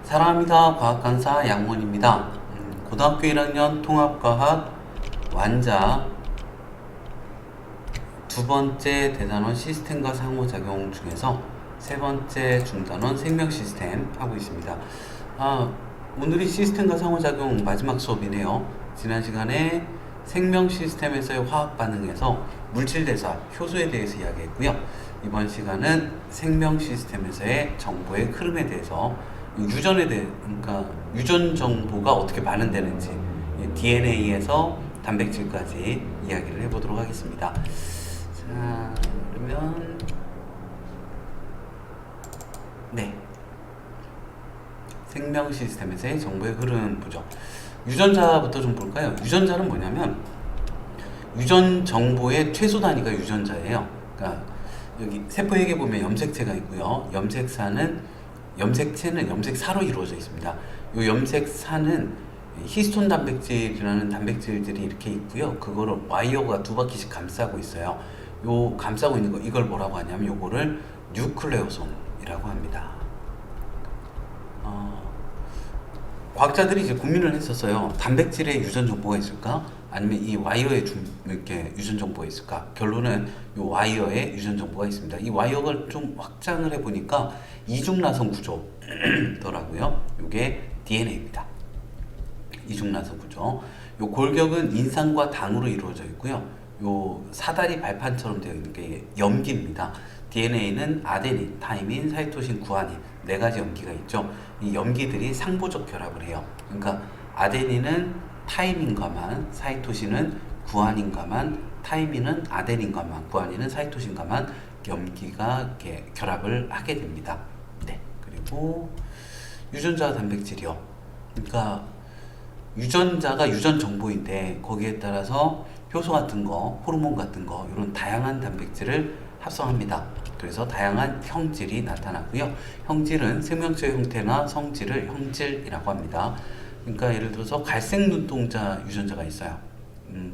사랑합니다. 과학강사 양원입니다. 고등학교 1학년 통합과학 완자 두 번째 대단원 시스템과 상호작용 중에서 세 번째 중단원 생명 시스템 하고 있습니다. 오늘이 시스템과 상호작용 마지막 수업이네요. 지난 시간에 생명 시스템에서의 화학 반응에서 물질 대사, 효소에 대해서 이야기했고요. 이번 시간은 생명 시스템에서의 정보의 흐름에 대해서 그러니까 유전 정보가 어떻게 반응되는지 DNA에서 단백질까지 이야기를 해보도록 하겠습니다. 자, 그러면 생명 시스템에서의 정보의 흐름 보죠. 유전자부터 좀 볼까요? 유전자는 뭐냐면 유전 정보의 최소 단위가 유전자예요. 그러니까 여기 세포에게 보면 염색체가 있고요. 염색체는 염색사로 이루어져 있습니다. 이 염색사는 히스톤 단백질이라는 단백질들이 이렇게 있고요. 그거를 와이어가 두 바퀴씩 감싸고 있어요. 요 감싸고 있는 거 이걸 뭐라고 하냐면 요거를 뉴클레오솜이라고 합니다. 과학자들이 이제 고민을 했었어요. 단백질에 유전 정보가 있을까? 아니면 이 와이어에 이렇게 유전 정보가 있을까? 결론은 이 와이어에 유전 정보가 있습니다. 이 와이어를 좀 확장을 해보니까 이중나선 구조더라고요. 이게 DNA입니다. 이중나선 구조. 요 골격은 인산과 당으로 이루어져 있고요. 요 사다리 발판처럼 되어 있는 게 염기입니다. DNA는 아데닌, 타이민, 사이토신, 구아닌 네 가지 염기가 있죠. 이 염기들이 상보적 결합을 해요. 그러니까 아데닌은 타이민과만, 사이토신은 구아닌과만, 타이민은 아데닌과만, 구아닌은 사이토신과만 염기가 이렇게 결합을 하게 됩니다. 그리고 유전자 단백질이요. 그러니까 유전자가 유전 정보인데 거기에 따라서 효소 같은 거, 호르몬 같은 거 이런 다양한 단백질을 합성합니다. 그래서 다양한 형질이 나타나고요. 형질은 생명체의 형태나 성질을 형질이라고 합니다. 그러니까 예를 들어서 갈색 눈동자 유전자가 있어요.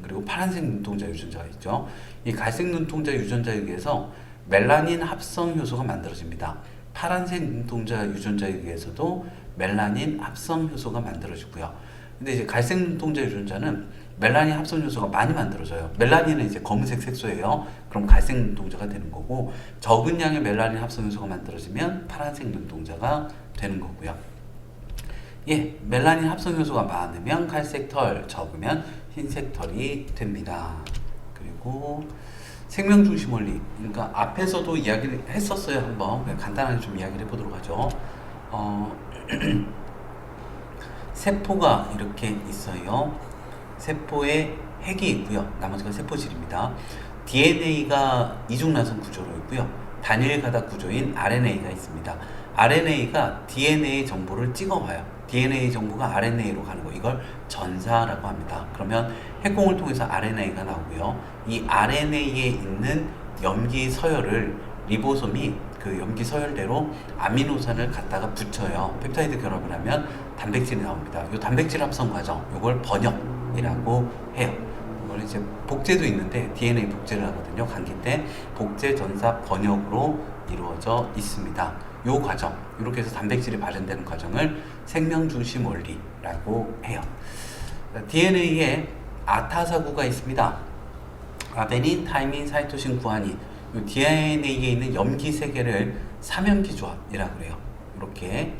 그리고 파란색 눈동자 유전자가 있죠. 이 갈색 눈동자 유전자에 의해서 멜라닌 합성 효소가 만들어집니다. 파란색 눈동자 유전자에 의해서도 멜라닌 합성 효소가 만들어지고요. 근데 이제 갈색 눈동자 유전자는 멜라닌 합성 요소가 많이 만들어져요. 멜라닌은 이제 검은색 색소예요. 그럼 갈색 눈동자가 되는 거고, 적은 양의 멜라닌 합성 요소가 만들어지면 파란색 눈동자가 되는 거고요. 멜라닌 합성 요소가 많으면 갈색 털, 적으면 흰색 털이 됩니다. 그리고 생명 중심 원리. 그러니까 앞에서도 이야기를 했었어요. 한번 간단하게 좀 이야기를 해보도록 하죠. 세포가 이렇게 있어요. 세포에 핵이 있고요. 나머지가 세포질입니다. DNA가 이중나선 구조로 있고요. 단일 가닥 구조인 RNA가 있습니다. RNA가 DNA 정보를 찍어와요. DNA 정보가 RNA로 가는 거, 이걸 전사라고 합니다. 그러면 핵공을 통해서 RNA가 나오고요. 이 RNA에 있는 염기 서열을 리보솜이 그 염기 서열대로 아미노산을 갖다가 붙여요. 펩타이드 결합을 하면 단백질이 나옵니다. 이 단백질 합성 과정, 이걸 번역이라고 해요. 이거는 이제 복제도 있는데 DNA 복제를 하거든요. 감기 때 복제, 전사, 번역으로 이루어져 있습니다. 이 과정, 이렇게 해서 단백질이 발현되는 과정을 생명 중심 원리라고 해요. DNA에 아타사구가 있습니다. 아데닌, 타이민, 사이토신, 구아닌. DNA에 있는 염기 세 개를 삼염기 조합이라고 그래요. 이렇게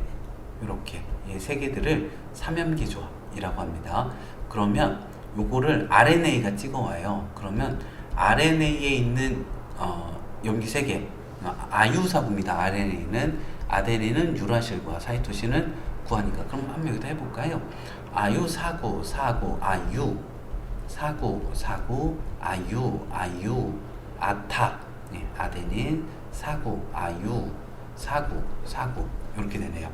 이 세 개들을 삼염기 조합이라고 합니다. 그러면 요거를 RNA가 찍어와요. 그러면 RNA에 있는 염기 세 개, 아유사구입니다. RNA는 아데닌은 유라실과 사이토신은 구아니까. 그럼 한번 여기다 해볼까요? 아유 사구 아유 사구 아유 아타, 아데닌, 사구, 아유, 사구 이렇게 되네요.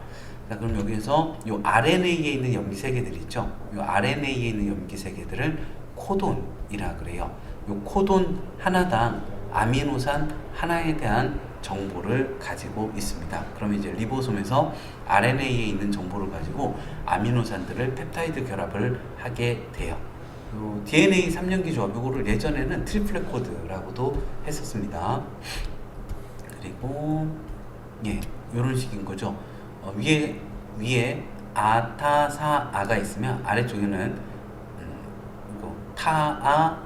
자, 그럼 여기에서 이 RNA에 있는 염기 세개들 있죠. 이 RNA에 있는 염기 세개들을 코돈이라 그래요. 이 코돈 하나당 아미노산 하나에 대한 정보를 가지고 있습니다. 그러면 이제 리보솜에서 RNA에 있는 정보를 가지고 아미노산들을 펩타이드 결합을 하게 돼요. DNA 3연기 조합, 이거를 예전에는 트리플렛 코드라고도 했었습니다. 그리고 이런 식인 거죠. 위에 위에 아타사아가 있으면 아래쪽에는 이거 타아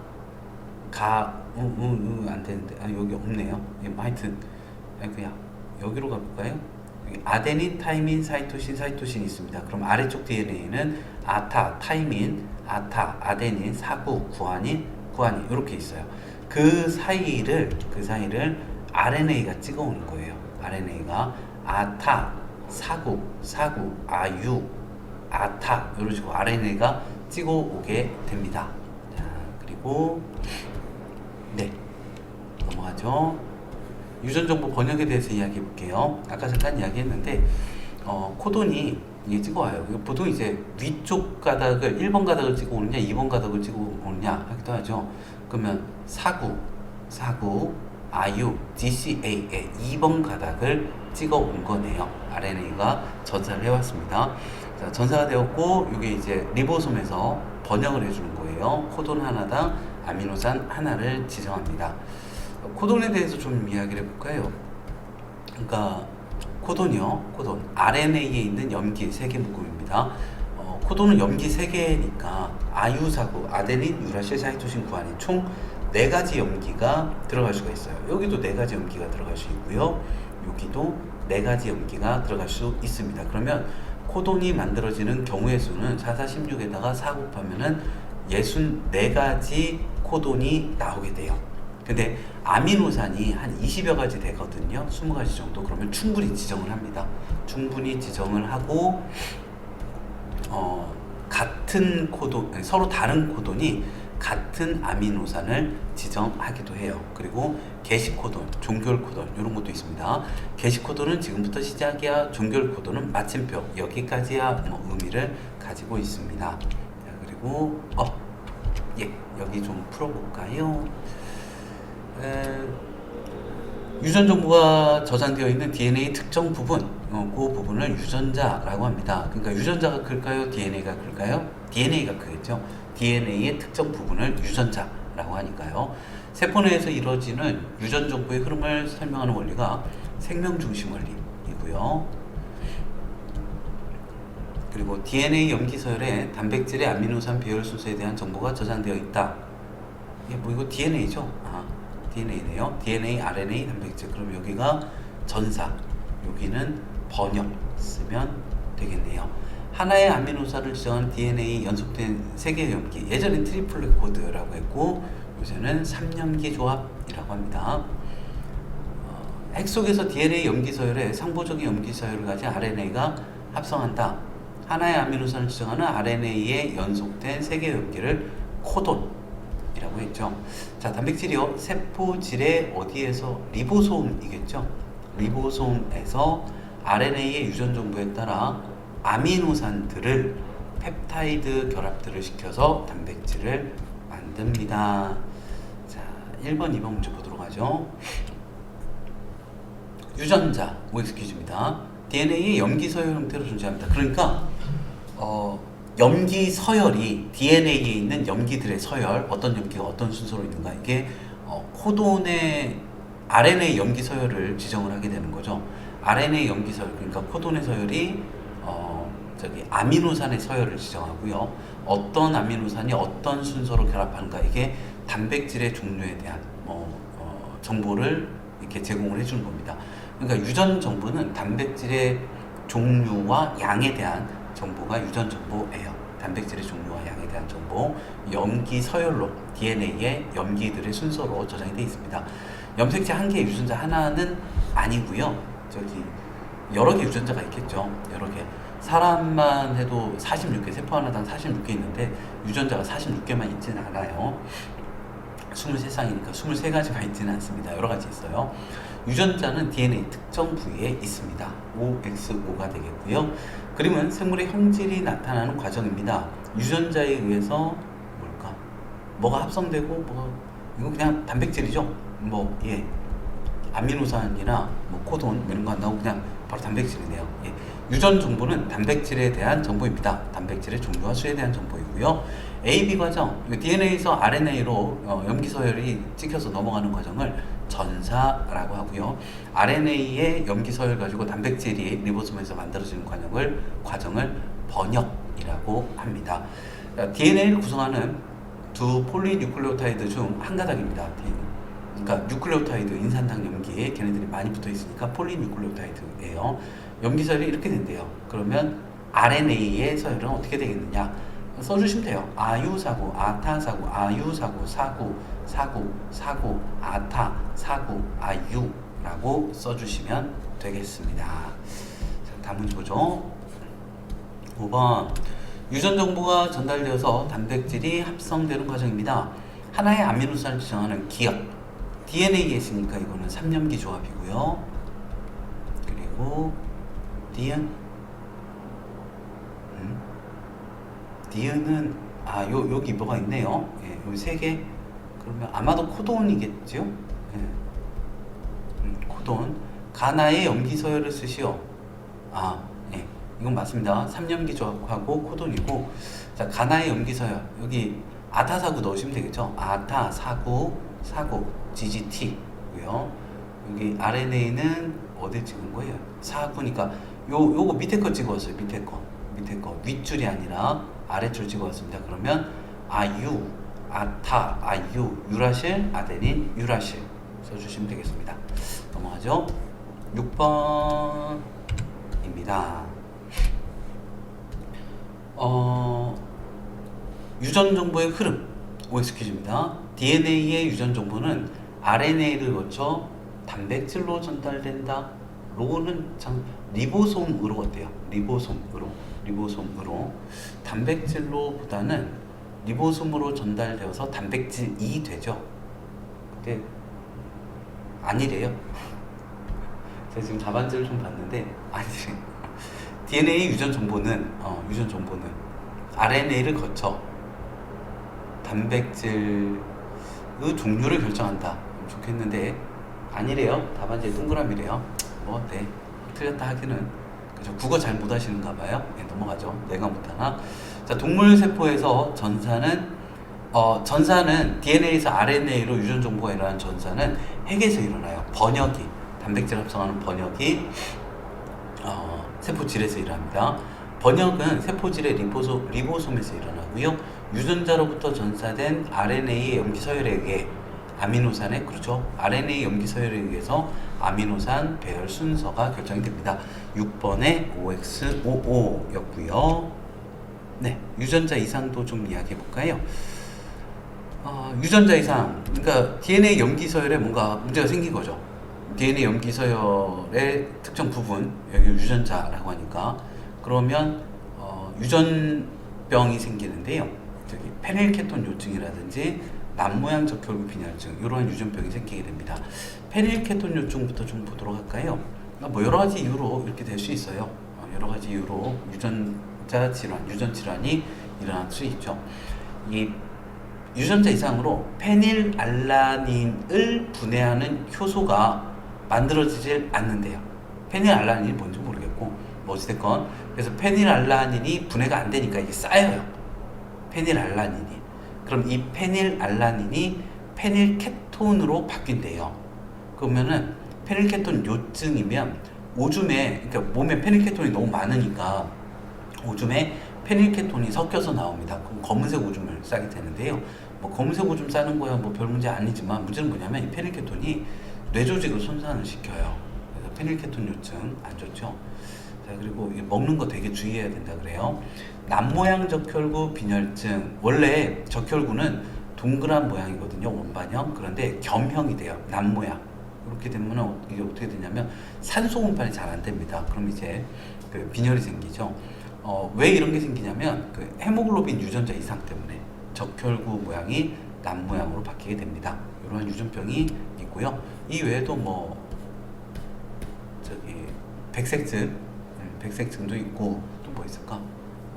안 되는데 여기 없네요. 하여튼 그냥 여기로 가볼까요? 여기 아데닌, 타이민, 사이토신 있습니다. 그럼 아래쪽 DNA는 아타, 타이민, 아타, 아데닌, 사구, 구아닌 이렇게 있어요. 그 사이를 RNA가 찍어오는 거예요. RNA가 아타, 사구, 아유, 아타 이런 식으로 RNA가 찍어오게 됩니다. 자, 그리고 네, 넘어가죠. 유전정보 번역에 대해서 이야기해 볼게요. 아까 잠깐 이야기했는데 코돈이 이게 찍어와요. 보통 이제 위쪽 가닥을 1번 가닥을 찍어 오느냐 2번 가닥을 찍어 오느냐 하기도 하죠. 그러면 사구, 아유, DCA의 2번 가닥을 찍어 온 거네요. RNA가 전사를 해왔습니다. 자, 전사가 되었고 이게 이제 리보솜에서 번역을 해주는 거예요. 코돈 하나당 아미노산 하나를 지정합니다. 코돈에 대해서 좀 이야기를 해볼까요? 그러니까 코돈 RNA에 있는 염기 3개 묶음입니다. 코돈은 염기 3개니까 아유사구, 아데닌, 유라실, 사이토신, 구아닌 총 4가지 염기가 들어갈 수가 있어요. 여기도 4가지 염기가 들어갈 수 있고요. 여기도 4가지 염기가 들어갈 수 있습니다. 그러면 코돈이 만들어지는 경우의 수는 4, 4, 16에다가 4 곱하면은 64가지 코돈이 나오게 돼요. 근데 아미노산이 한 20여 가지 되거든요. 20가지 정도. 그러면 충분히 지정을 합니다. 충분히 지정을 하고 같은 코돈, 서로 다른 코돈이 같은 아미노산을 지정하기도 해요. 그리고 게시 코돈, 종결 코돈 이런 것도 있습니다. 게시 코돈은 지금부터 시작이야. 종결 코돈은 마침표 여기까지야 의미를 가지고 있습니다. 자, 그리고 여기 좀 풀어볼까요? 유전 정보가 저장되어 있는 DNA 특정 부분, 그 부분을 유전자라고 합니다. 그러니까 유전자가 클까요? DNA가 클까요? DNA가 크겠죠. DNA의 특정 부분을 유전자라고 하니까요. 세포 내에서 이루어지는 유전 정보의 흐름을 설명하는 원리가 생명 중심 원리이고요. 그리고 DNA 염기 서열에 단백질의 아미노산 배열 순서에 대한 정보가 저장되어 있다. 이거 DNA죠? DNA네요. DNA, RNA, 단백질. 그럼 여기가 전사, 여기는 번역 쓰면 되겠네요. 하나의 아미노산을 지정한 DNA 연속된 3개의 염기. 예전엔 트리플 코드라고 했고 요새는 3염기 조합이라고 합니다. 핵 속에서 DNA 염기 서열에 상보적인 염기 서열을 가진 RNA가 합성한다. 하나의 아미노산을 지정하는 RNA의 연속된 3개의 염기를 코돈이라고 했죠. 자, 단백질이요. 세포질의 어디에서 리보솜이겠죠. 리보솜에서 RNA의 유전 정보에 따라 아미노산들을 펩타이드 결합들을 시켜서 단백질을 만듭니다. 자, 1번, 2번 문제 보도록 하죠. 유전자 OX 퀴즈입니다. DNA의 염기 서열 형태로 존재합니다. 그러니까 염기 서열이 DNA에 있는 염기들의 서열, 어떤 염기가 어떤 순서로 있는가, 이게 코돈의 RNA 염기 서열을 지정을 하게 되는 거죠. RNA 염기 서열, 그러니까 코돈의 서열이 아미노산의 서열을 지정하고요. 어떤 아미노산이 어떤 순서로 결합하는가, 이게 단백질의 종류에 대한 정보를 이렇게 제공을 해주는 겁니다. 그러니까 유전 정보는 단백질의 종류와 양에 대한 정보가 유전 정보예요. 단백질의 종류와 양에 대한 정보, 염기 서열로 DNA의 염기들의 순서로 저장이 되어 있습니다. 염색체 한 개의 유전자 하나는 아니고요. 여러 개 유전자가 있겠죠. 여러 개. 사람만 해도 46개, 세포 하나당 46개 있는데 유전자가 46개만 있지는 않아요. 23쌍이니까 23가지가 있지는 않습니다. 여러 가지 있어요. 유전자는 DNA 특정 부위에 있습니다. OX5가 되겠고요. 그림은 생물의 형질이 나타나는 과정입니다. 유전자에 의해서 뭐가 합성되고 이거 그냥 단백질이죠. 아미노산이나 코돈 이런 거 안 나오고 그냥 바로 단백질이네요. 유전 정보는 단백질에 대한 정보입니다. 단백질의 종류와 수에 대한 정보이고요. AB 과정, DNA에서 RNA로 염기 서열이 찍혀서 넘어가는 과정을 전사라고 하고요. RNA의 염기 서열 가지고 단백질이 리보솜에서 만들어지는 과정을 번역이라고 합니다. DNA를 구성하는 두 폴리뉴클레오타이드 중 한 가닥입니다. 그러니까 뉴클레오타이드, 인산당 염기에 걔네들이 많이 붙어 있으니까 폴리뉴클레오타이드예요. 염기 서열이 이렇게 된대요. 그러면 RNA의 서열은 어떻게 되겠느냐? 써주시면 돼요. 아유사구, 아타사구, 아유사구, 사구, 아타, 사구, 아유라고 써주시면 되겠습니다. 자, 다음 문제 보죠. 5번. 유전 정보가 전달되어서 단백질이 합성되는 과정입니다. 하나의 아미노산을 지정하는 기억. DNA에 있으니까 이거는 3염기 조합이고요. 그리고 니은은 여기 뭐가 있네요. 예, 여기 3개. 그러면 아마도 코돈이겠죠? 예. 코돈. 가나의 염기 서열을 쓰시오. 예. 이건 맞습니다. 3염기 조합하고 코돈이고. 자, 가나의 염기 서열. 여기 아타사구 넣으시면 되겠죠? 아타사구, GGT고요. 여기 RNA는 어디 찍은 거예요? 사구니까 요거 밑에 거 찍어왔어요. 밑에 거 윗줄이 아니라 아래줄 찍어왔습니다. 그러면 아유, 아타, 아유, 유라실, 아데닌, 유라실 써주시면 되겠습니다. 넘어가죠. 6번입니다. 유전 정보의 흐름 OX 퀴즈입니다. DNA의 유전 정보는 RNA를 거쳐 단백질로 전달된다. 로는 참 리보솜으로 어때요? 리보솜으로 단백질로보다는 리보솜으로 전달되어서 단백질이 되죠. 근데 아니래요. 제가 지금 답안지를 좀 봤는데 아니래요. DNA 유전 정보는 RNA를 거쳐 단백질의 종류를 결정한다. 좋겠는데 아니래요. 답안지에 동그라미래요. 네, 틀렸다 하기는. 그죠? 국어 잘 못하시는가 봐요. 네, 넘어가죠. 내가 못하나. 자, 동물 세포에서 전사는 DNA에서 RNA로 유전 정보가 일어나는 전사는 핵에서 일어나요. 번역이, 단백질 합성하는 번역이 세포질에서 일어납니다. 번역은 세포질의 리보솜에서 일어나고요. 유전자로부터 전사된 RNA의 염기 서열에 의해 아미노산의, 그렇죠, RNA 염기 서열에 의해서 아미노산 배열 순서가 결정이 됩니다. 6번의 OX55였고요. 네, 유전자 이상도 좀 이야기해 볼까요? 유전자 이상, 그러니까 DNA 염기 서열에 뭔가 문제가 생긴 거죠. DNA 염기 서열의 특정 부분, 여기 유전자라고 하니까. 그러면 유전병이 생기는데요. 저기 페닐케톤 요증이라든지 남모양 적혈구 빈혈증, 이러한 유전병이 생기게 됩니다. 페닐케톤 요증부터 좀 보도록 할까요? 뭐 여러 가지 이유로 이렇게 될 수 있어요. 여러 가지 이유로 유전자 질환, 유전 질환이 일어날 수 있죠. 이 유전자 이상으로 페닐알라닌을 분해하는 효소가 만들어지질 않는데요. 페닐알라닌이 뭔지 모르겠고, 뭐 어찌됐건 그래서 페닐알라닌이 분해가 안 되니까 이게 쌓여요. 페닐알라닌이. 그럼 이 페닐알라닌이 페닐케톤으로 바뀐대요. 그러면은 페닐케톤 요증이면 오줌에, 그러니까 몸에 페닐케톤이 너무 많으니까 오줌에 페닐케톤이 섞여서 나옵니다. 그럼 검은색 오줌을 싸게 되는데요. 뭐 검은색 오줌 싸는 거야 뭐 별 문제 아니지만, 문제는 뭐냐면 이 페닐케톤이 뇌 조직을 손상을 시켜요. 그래서 페닐케톤 요증 안 좋죠. 자, 그리고 먹는 거 되게 주의해야 된다 그래요. 남모양 적혈구 빈혈증. 원래 적혈구는 동그란 모양이거든요. 원반형. 그런데 겸형이 돼요. 남모양. 그렇게 되면 이게 어떻게 되냐면 산소 운반이 잘 안 됩니다. 그럼 이제 그 빈혈이 생기죠. 왜 이런 게 생기냐면 그 헤모글로빈 유전자 이상 때문에 적혈구 모양이 남모양으로 바뀌게 됩니다. 이러한 유전병이 있고요. 이 외에도 뭐 저기 백색증도 있고, 또 뭐 있을까?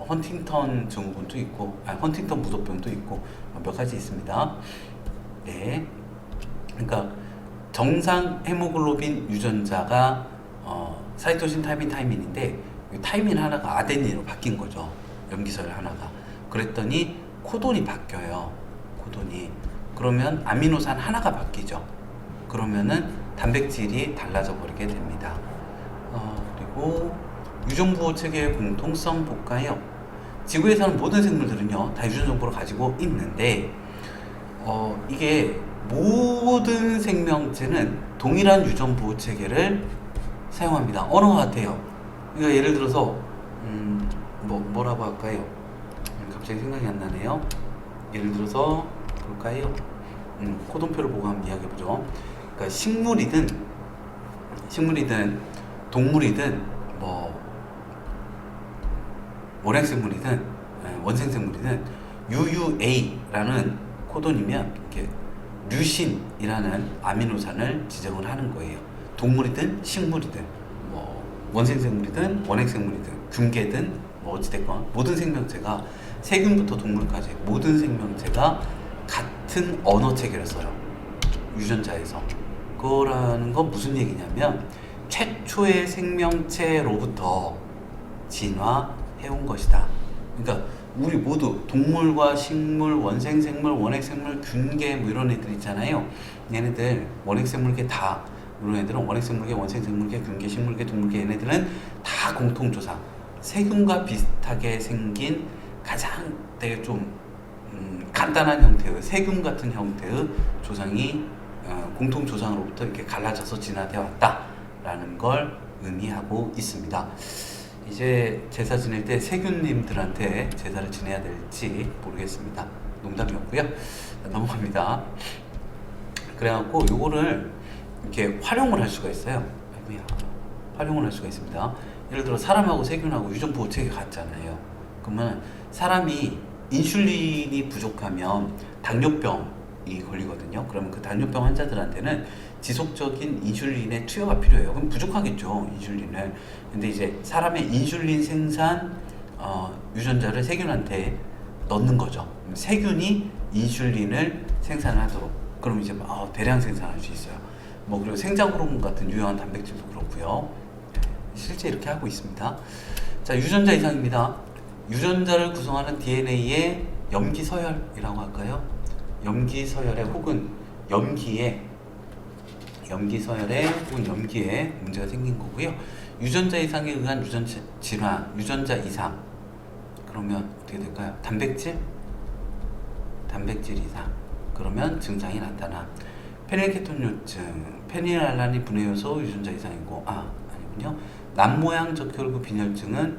헌팅턴 증후군도 있고, 헌팅턴 무도병도 있고, 몇 가지 있습니다. 네, 그러니까 정상 헤모글로빈 유전자가 사이토신, 타이민, 타이민인데 타이민 하나가 아데닌으로 바뀐 거죠. 염기서열 하나가. 그랬더니 코돈이 바뀌어요. 코돈이. 그러면 아미노산 하나가 바뀌죠. 그러면은 단백질이 달라져 버리게 됩니다. 그리고 유전부호 체계의 공통성 볼까요? 지구에 사는 모든 생물들은요 다 유전 정보를 가지고 있는데 이게 모든 생명체는 동일한 유전부호 체계를 사용합니다. 어느 것 같아요? 그러니까 예를 들어서 뭐라고 할까요? 갑자기 생각이 안 나네요. 예를 들어서 볼까요? 코돈표를 보고 한번 이야기해보죠. 그러니까 식물이든 동물이든 뭐 원핵생물이든 원생생물이든 UUA라는 코돈이면 이렇게 류신이라는 아미노산을 지정을 하는 거예요. 동물이든 식물이든 뭐 원생생물이든 원핵생물이든 균계든 뭐 어찌됐건 모든 생명체가 세균부터 동물까지 모든 생명체가 같은 언어 체계를 써요. 유전자에서. 그거라는 건 무슨 얘기냐면 최초의 생명체로부터 진화해온 것이다. 그러니까 우리 모두 동물과 식물, 원생생물, 원핵생물, 균계 뭐 이런 애들 있잖아요. 얘네들 원핵생물계 다 이런 애들은 원핵생물계, 원생생물계, 균계, 식물계, 동물계 얘네들은 다 공통조상. 세균과 비슷하게 생긴 가장 되게 좀 간단한 형태의 세균 같은 형태의 조상이 공통조상으로부터 이렇게 갈라져서 진화되어 왔다라는 걸 의미하고 있습니다. 이제 제사 지낼 때 세균님들한테 제사를 지내야 될지 모르겠습니다. 농담이었고요. 넘어갑니다. 그래갖고 요거를 이렇게 활용을 할 수가 있어요. 활용을 할 수가 있습니다. 예를 들어 사람하고 세균하고 유전보호 체계가 같잖아요. 그러면 사람이 인슐린이 부족하면 당뇨병이 걸리거든요. 그러면 그 당뇨병 환자들한테는 지속적인 인슐린의 투여가 필요해요. 그럼 부족하겠죠, 인슐린을. 근데 이제 사람의 인슐린 생산 유전자를 세균한테 넣는 거죠. 세균이 인슐린을 생산하도록. 그럼 이제 대량 생산할 수 있어요. 뭐 그리고 생장 호르몬 같은 유용한 단백질도 그렇고요. 실제 이렇게 하고 있습니다. 자, 유전자 이상입니다. 유전자를 구성하는 DNA의 염기서열이라고 할까요? 염기서열에 혹은 염기에 혹은 염기에 문제가 생긴 거고요. 유전자 이상에 의한 유전자 질환, 유전자 이상. 그러면 어떻게 될까요? 단백질 이상. 그러면 증상이 나타나. 페닐케톤요증, 페닐알라닌 분해 요소 유전자 이상이고, 아니군요. 남모양 적혈구 빈혈증은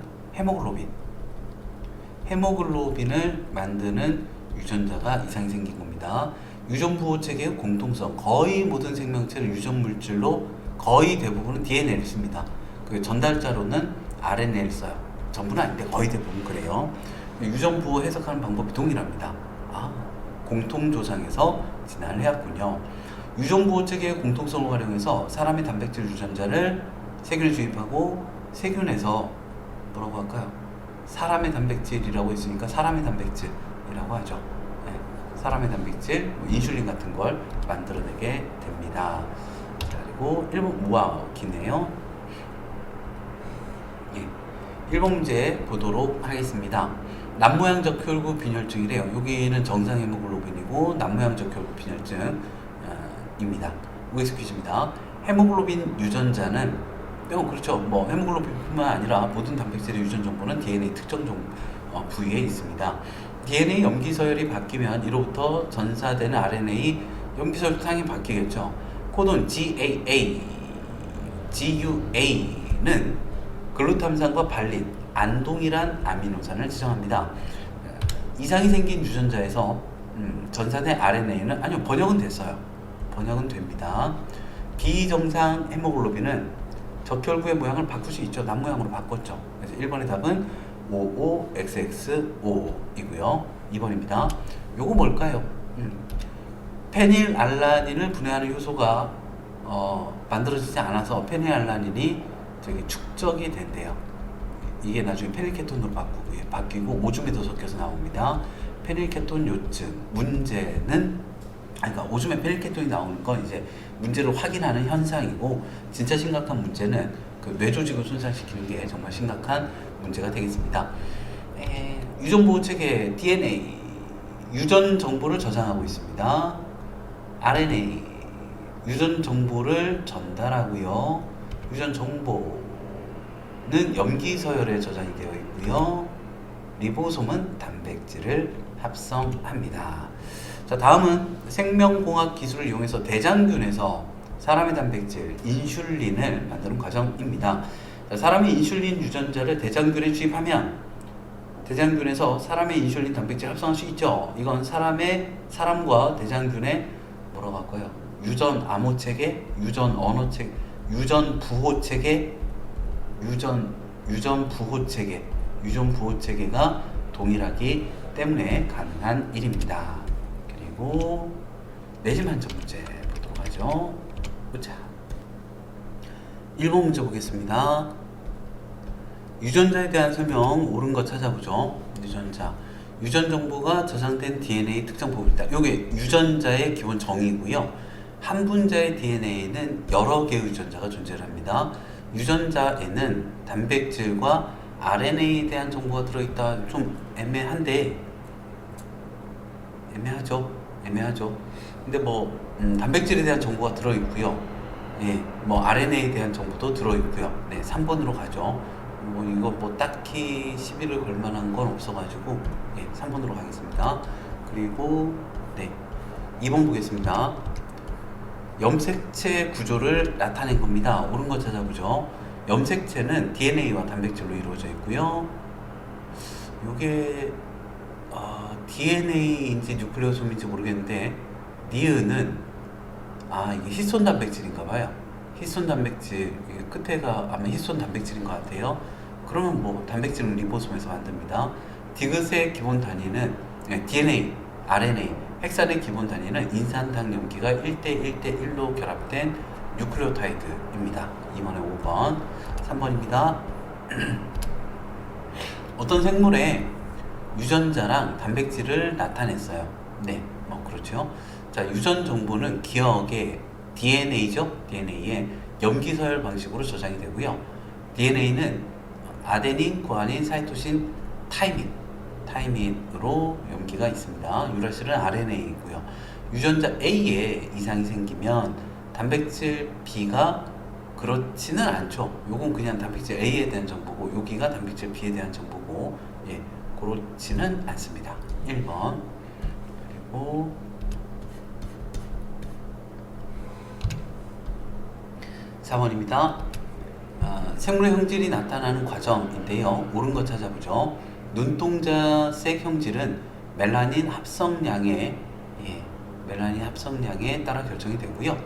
헤모글로빈을 만드는 유전자가 이상이 생긴 겁니다. 유전부호 체계의 공통성, 거의 모든 생명체는 유전물질로 거의 대부분은 DNA를 씁니다. 그 전달자로는 RNA를 써요. 전부는 아닌데 거의 대부분 그래요. 유전부호 해석하는 방법이 동일합니다. 공통조상에서 진화를 해왔군요. 유전부호 체계의 공통성을 활용해서 사람의 단백질 유전자를 세균에 주입하고 세균에서 뭐라고 할까요? 사람의 단백질이라고 했으니까 사람의 단백질이라고 하죠. 사람의 단백질, 인슐린 같은 걸 만들어내게 됩니다. 그리고 1번 기네요. 1번 문제 보도록 하겠습니다. 남모양 적혈구 빈혈증이래요. 여기는 정상 헤모글로빈이고 남모양 적혈구 빈혈증입니다. OX 퀴즈입니다. 헤모글로빈 유전자는 그렇죠. 뭐 헤모글로빈뿐만 아니라 모든 단백질의 유전 정보는 DNA 특정 부위에 있습니다. DNA 염기서열이 바뀌면 이로부터 전사되는 RNA 염기서열 상이 바뀌겠죠. 코돈 GUA는 글루탐산과 발린, 안동이란 아미노산을 지정합니다. 이상이 생긴 유전자에서 전사된 RNA는 번역은 됐어요. 번역은 됩니다. 비정상 헤모글로빈은 적혈구의 모양을 바꿀 수 있죠. 남모양으로 바꿨죠. 그래서 1번의 답은 OOXXO이고요. 2번입니다. 요거 뭘까요? 페닐알라닌을 분해하는 효소가 만들어지지 않아서 페닐알라닌이 축적이 된대요. 이게 나중에 페닐케톤으로 바뀌고 오줌에도 섞여서 나옵니다. 페닐케톤 요증 문제는 오줌에 페닐케톤이 나오는 건 이제 문제를 확인하는 현상이고, 진짜 심각한 문제는 그 뇌조직을 손상시키는 게 정말 심각한 문제가 되겠습니다. 유전보호 체계 DNA 유전 정보를 저장하고 있습니다. RNA 유전 정보를 전달하고요. 유전 정보는 염기 서열에 저장이 되어 있고요. 리보솜은 단백질을 합성합니다. 자, 다음은 생명공학 기술을 이용해서 대장균에서 사람의 단백질 인슐린을 만드는 과정입니다. 자, 사람의 인슐린 유전자를 대장균에 주입하면 대장균에서 사람의 인슐린 단백질 합성할 수 있죠. 이건 사람과 대장균의 뭐라고 할까요? 유전 암호 체계, 유전 언어 체계, 유전 부호 체계, 유전 부호 체계가 동일하기 때문에 가능한 일입니다. 그리고 내집 한점 문제 보도록 하죠. 자, 1번 문제 보겠습니다. 유전자에 대한 설명 옳은 거 찾아보죠. 유전 정보가 저장된 DNA 특정 부분이다. 요게 유전자의 기본 정의고요. 한 분자의 DNA에는 여러 개의 유전자가 존재합니다. 유전자에는 단백질과 RNA에 대한 정보가 들어있다. 좀 애매하죠. 근데 단백질에 대한 정보가 들어있고요. 예, RNA에 대한 정보도 들어있고요. 네, 3번으로 가죠. 이거 딱히 시비를 걸 만한 건 없어가지고, 예, 3번으로 가겠습니다. 그리고, 네, 2번 보겠습니다. 염색체 구조를 나타낸 겁니다. 옳은 거 찾아보죠. 염색체는 DNA와 단백질로 이루어져 있고요. 요게 DNA인지 뉴클레오솜인지 모르겠는데 니은은 이게 히스톤 단백질인가 봐요. 히스톤 단백질 끝에가 아마 히스톤 단백질인 것 같아요. 그러면 단백질은 리보솜에서 만듭니다. 디귿의 기본 단위는 DNA, RNA, 헥산의 기본 단위는 인산당 염기가 1대1대1로 결합된 뉴클레오타이드입니다. 2번에 5번, 3번입니다. 어떤 생물의 유전자랑 단백질을 나타냈어요. 네, 그렇죠. 자, 유전 정보는 기억의 DNA죠. DNA에 염기서열 방식으로 저장이 되고요. DNA는 아데닌, 구아닌, 사이토신, 타이민으로 염기가 있습니다. 유라실은 RNA이고요. 유전자 A에 이상이 생기면 단백질 B가 그렇지는 않죠. 요건 그냥 단백질 A에 대한 정보고 여기가 단백질 B에 대한 정보고, 예, 그렇지는 않습니다. 1번. 그리고 4번입니다. 생물의 형질이 나타나는 과정인데요. 옳은 거 찾아보죠. 눈동자색 형질은 멜라닌 합성량에 따라 결정이 되고요.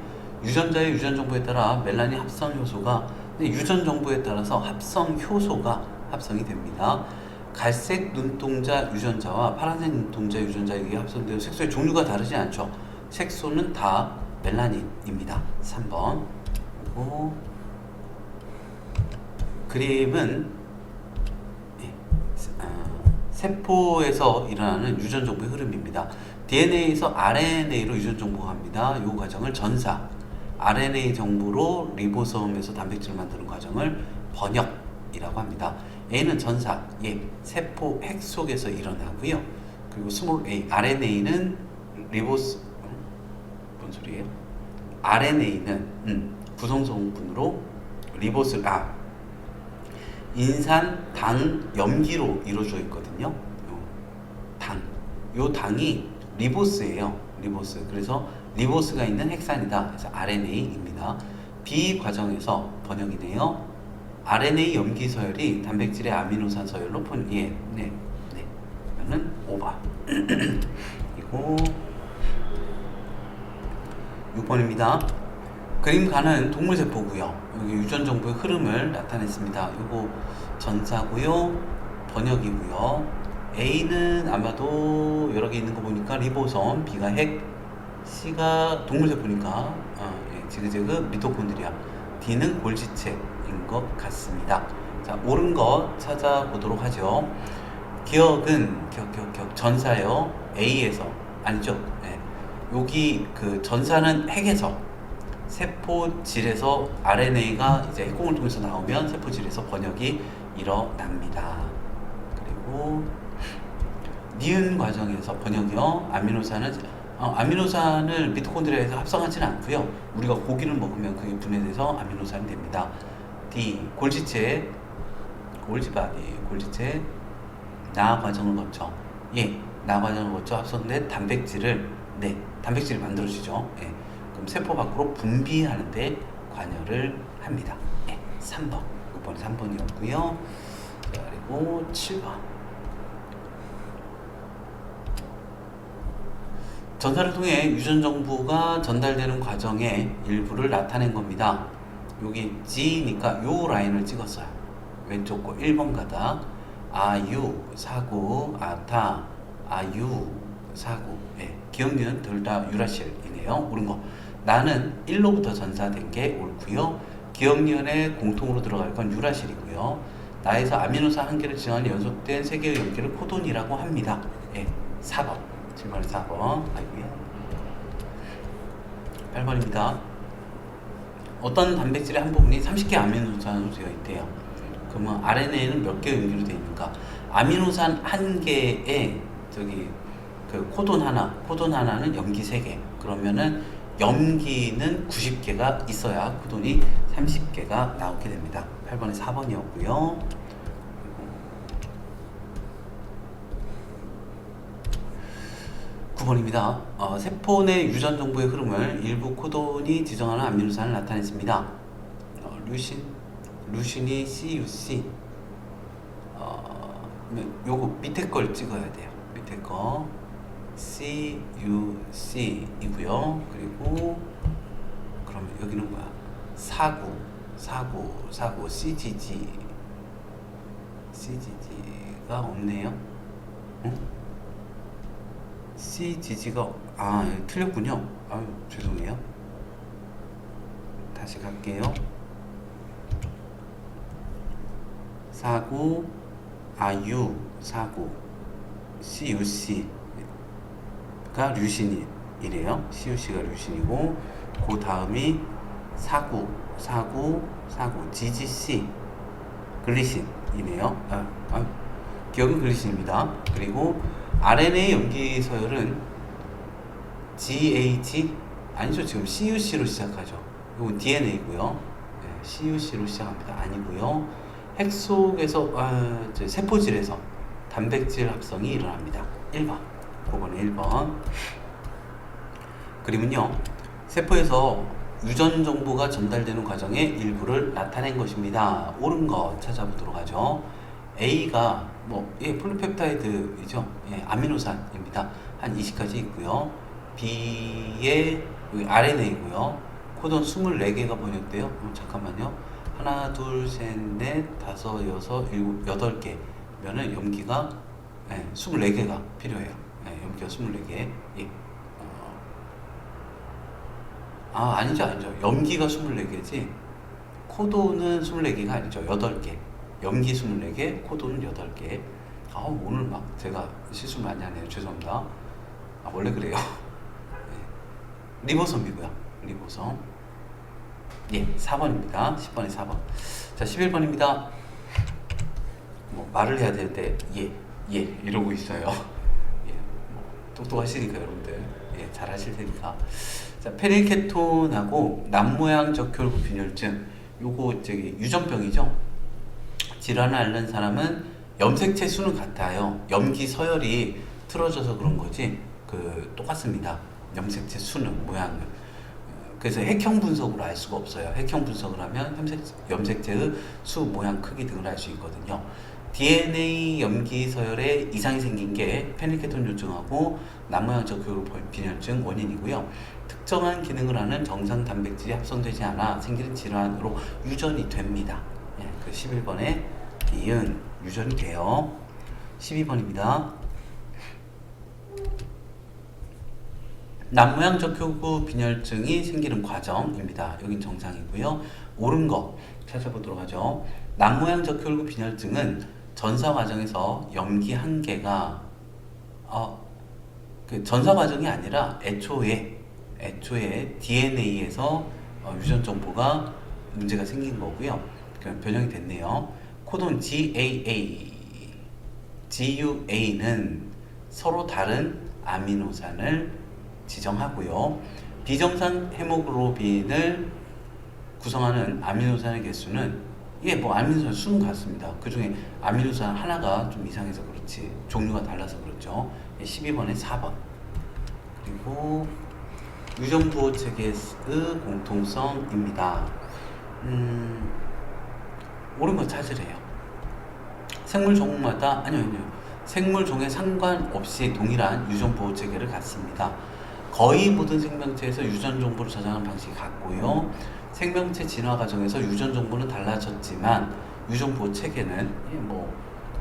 유전자의 유전 정보에 따라 멜라닌 합성 효소가 유전 정보에 따라서 합성 효소가 합성이 됩니다. 갈색 눈동자 유전자와 파란색 눈동자 유전자에 의해 합성되어 색소의 종류가 다르지 않죠. 색소는 다 멜라닌입니다. 3번. 그리고 그림은 세포에서 일어나는 유전 정보의 흐름입니다. DNA에서 RNA로 유전 정보가 갑니다. 이 과정을 전사, RNA 정보로 리보솜에서 단백질을 만드는 과정을 번역이라고 합니다. A는 전사, 세포 핵 속에서 일어나고요. 그리고 스몰 a, RNA는 뭔 소리예요? RNA는 구성성분으로 인산, 당, 염기로 이루어져 있거든요. 요 당이 리보스예요. 그래서 리보스가 있는 핵산이다. 그래서 RNA입니다. B 과정에서 번역이네요. RNA 염기 서열이 단백질의 아미노산 서열로 그러면 5번. 그리고 6번입니다. 그림가는 동물세포고요. 여기 유전 정보의 흐름을 나타냈습니다. 이거 전사고요, 번역이고요. A는 아마도 여러 개 있는 거 보니까 리보솜, B가 핵, C가 동물세포니까 지그재그 미토콘드리아, D는 골지체인 것 같습니다. 자, 옳은 거 찾아보도록 하죠. 기억은 전사요. A에서 아니죠. 여기 그 전사는 핵에서 세포질에서 RNA가 이제 핵공을 통해서 나오면 세포질에서 번역이 일어납니다. 그리고 니은 과정에서 번역이요. 아미노산은 아미노산을 미토콘드리아에서 합성하지는 않고요. 우리가 고기를 먹으면 그게 분해돼서 아미노산이 됩니다. D. 골지체, 골지체 나 과정을 거쳐, 나 과정을 거쳐 합성된 단백질을 만들어주죠. 그럼 세포 밖으로 분비하는데 관여를 합니다. 3번. 6번 3번이었고요. 자, 그리고 7번. 전사를 통해 유전 정보가 전달되는 과정의 일부를 나타낸 겁니다. 여기 G니까 요 라인을 찍었어요. 왼쪽 거 1번 가다. 아유, 사구, 아타, 아유, 사구. 기억니은 둘 다 유라실이네요. 옳은 거. 나는 1로부터 전사된 게 옳고요. 기억니은에 공통으로 들어갈 건 유라실이고요. 나에서 아미노산 한 개를 지정하는 연속된 세 개의 연기를 코돈이라고 합니다. 4번. 7번 4번. 아이고야. 8번입니다. 어떤 단백질의 한 부분이 30개 아미노산으로 되어 있대요. 그러면 RNA는 몇 개의 연기로 되어 있는가? 아미노산 한 개에 그 코돈 하나는 염기 3개. 그러면은 염기는 90개가 있어야 코돈이 30개가 나오게 됩니다. 8번에 4번이었고요. 9번입니다. 세포 내 유전 정보의 흐름을 일부 코돈이 지정하는 아미노산을 나타냈습니다. 루신이 CUC. 요거 밑에 걸 찍어야 돼요. 밑에 거 CUC이고요. 그리고 그러면 여기는 뭐야? 사구 CGG가 없네요. 응? CGG가 틀렸군요. 죄송해요. 다시 갈게요. 사구 사구 CUC가 류신이래요. CUC가 류신이고 그 다음이 사구 GGC 글리신이네요. 기억은 글리신입니다. 그리고 RNA 염기 서열은 GH 아니죠. 지금 CUC로 시작하죠. 이건 DNA고요. CUC로 시작합니다. 아니고요. 핵 속에서 세포질에서 단백질 합성이 일어납니다. 1번. 9번에 1번. 그림은요. 세포에서 유전 정보가 전달되는 과정의 일부를 나타낸 것입니다. 옳은 거 찾아보도록 하죠. A가 폴리펩타이드이죠. 아미노산입니다. 한 20가지 있고요. B에 RNA고요. 코돈 24개가 번역돼요. 잠깐만요. 하나, 둘, 셋, 넷, 다섯, 여섯, 일곱, 8개면은 염기가 24개가 필요해요. 염기가 24개. 아니죠. 염기가 24개지. 코돈은 24개가 아니죠. 8개. 염기 24개, 코돈은 8개. 오늘 막 제가 실수 많이 하네요. 죄송합니다. 원래 그래요. 리보솜이고요. 리보솜. 4번입니다. 10번에 4번. 자, 11번입니다. 말을 해야 되는데, 이러고 있어요. 똑똑하시니까, 여러분들. 잘 하실 테니까. 자, 페닐케톤하고 남모양 적혈구 빈혈증. 요거 유전병이죠. 질환을 앓는 사람은 염색체 수는 같아요. 염기 서열이 틀어져서 그런 거지, 똑같습니다. 염색체 수는, 모양은. 그래서 핵형 분석으로 알 수가 없어요. 핵형 분석을 하면 염색체의 수, 모양, 크기 등을 알 수 있거든요. DNA 염기 서열에 이상이 생긴 게 페닐케톤 요증하고 남모양 적혈구 빈혈증 원인이고요. 특정한 기능을 하는 정상 단백질이 합성되지 않아 생기는 질환으로 유전이 됩니다. 그 11번에 이은 유전이 돼요. 12번입니다. 남모양 적혈구 빈혈증이 생기는 과정입니다. 여긴 정상이고요. 옳은 거 찾아보도록 하죠. 남모양 적혈구 빈혈증은 전사 과정에서 염기 한 개가 전사 과정이 아니라 애초에 DNA에서 유전 정보가 문제가 생긴 거고요. 변형이 됐네요. 코돈 GUA는 서로 다른 아미노산을 지정하고요. 비정상 헤모글로빈을 구성하는 아미노산의 개수는 이게 뭐 아미노산 수는 같습니다. 그 중에 아미노산 하나가 좀 이상해서 그렇지 종류가 달라서 그렇죠. 12번에 4번. 그리고 유전부호 체계의 공통성입니다. 옳은 거 찾으래요. 생물 종마다 아니요. 생물 종에 상관없이 동일한 유전부호 체계를 갖습니다. 거의 모든 생명체에서 유전 정보를 저장하는 방식이 같고요. 생명체 진화 과정에서 유전 정보는 달라졌지만 유전 보호 체계는 뭐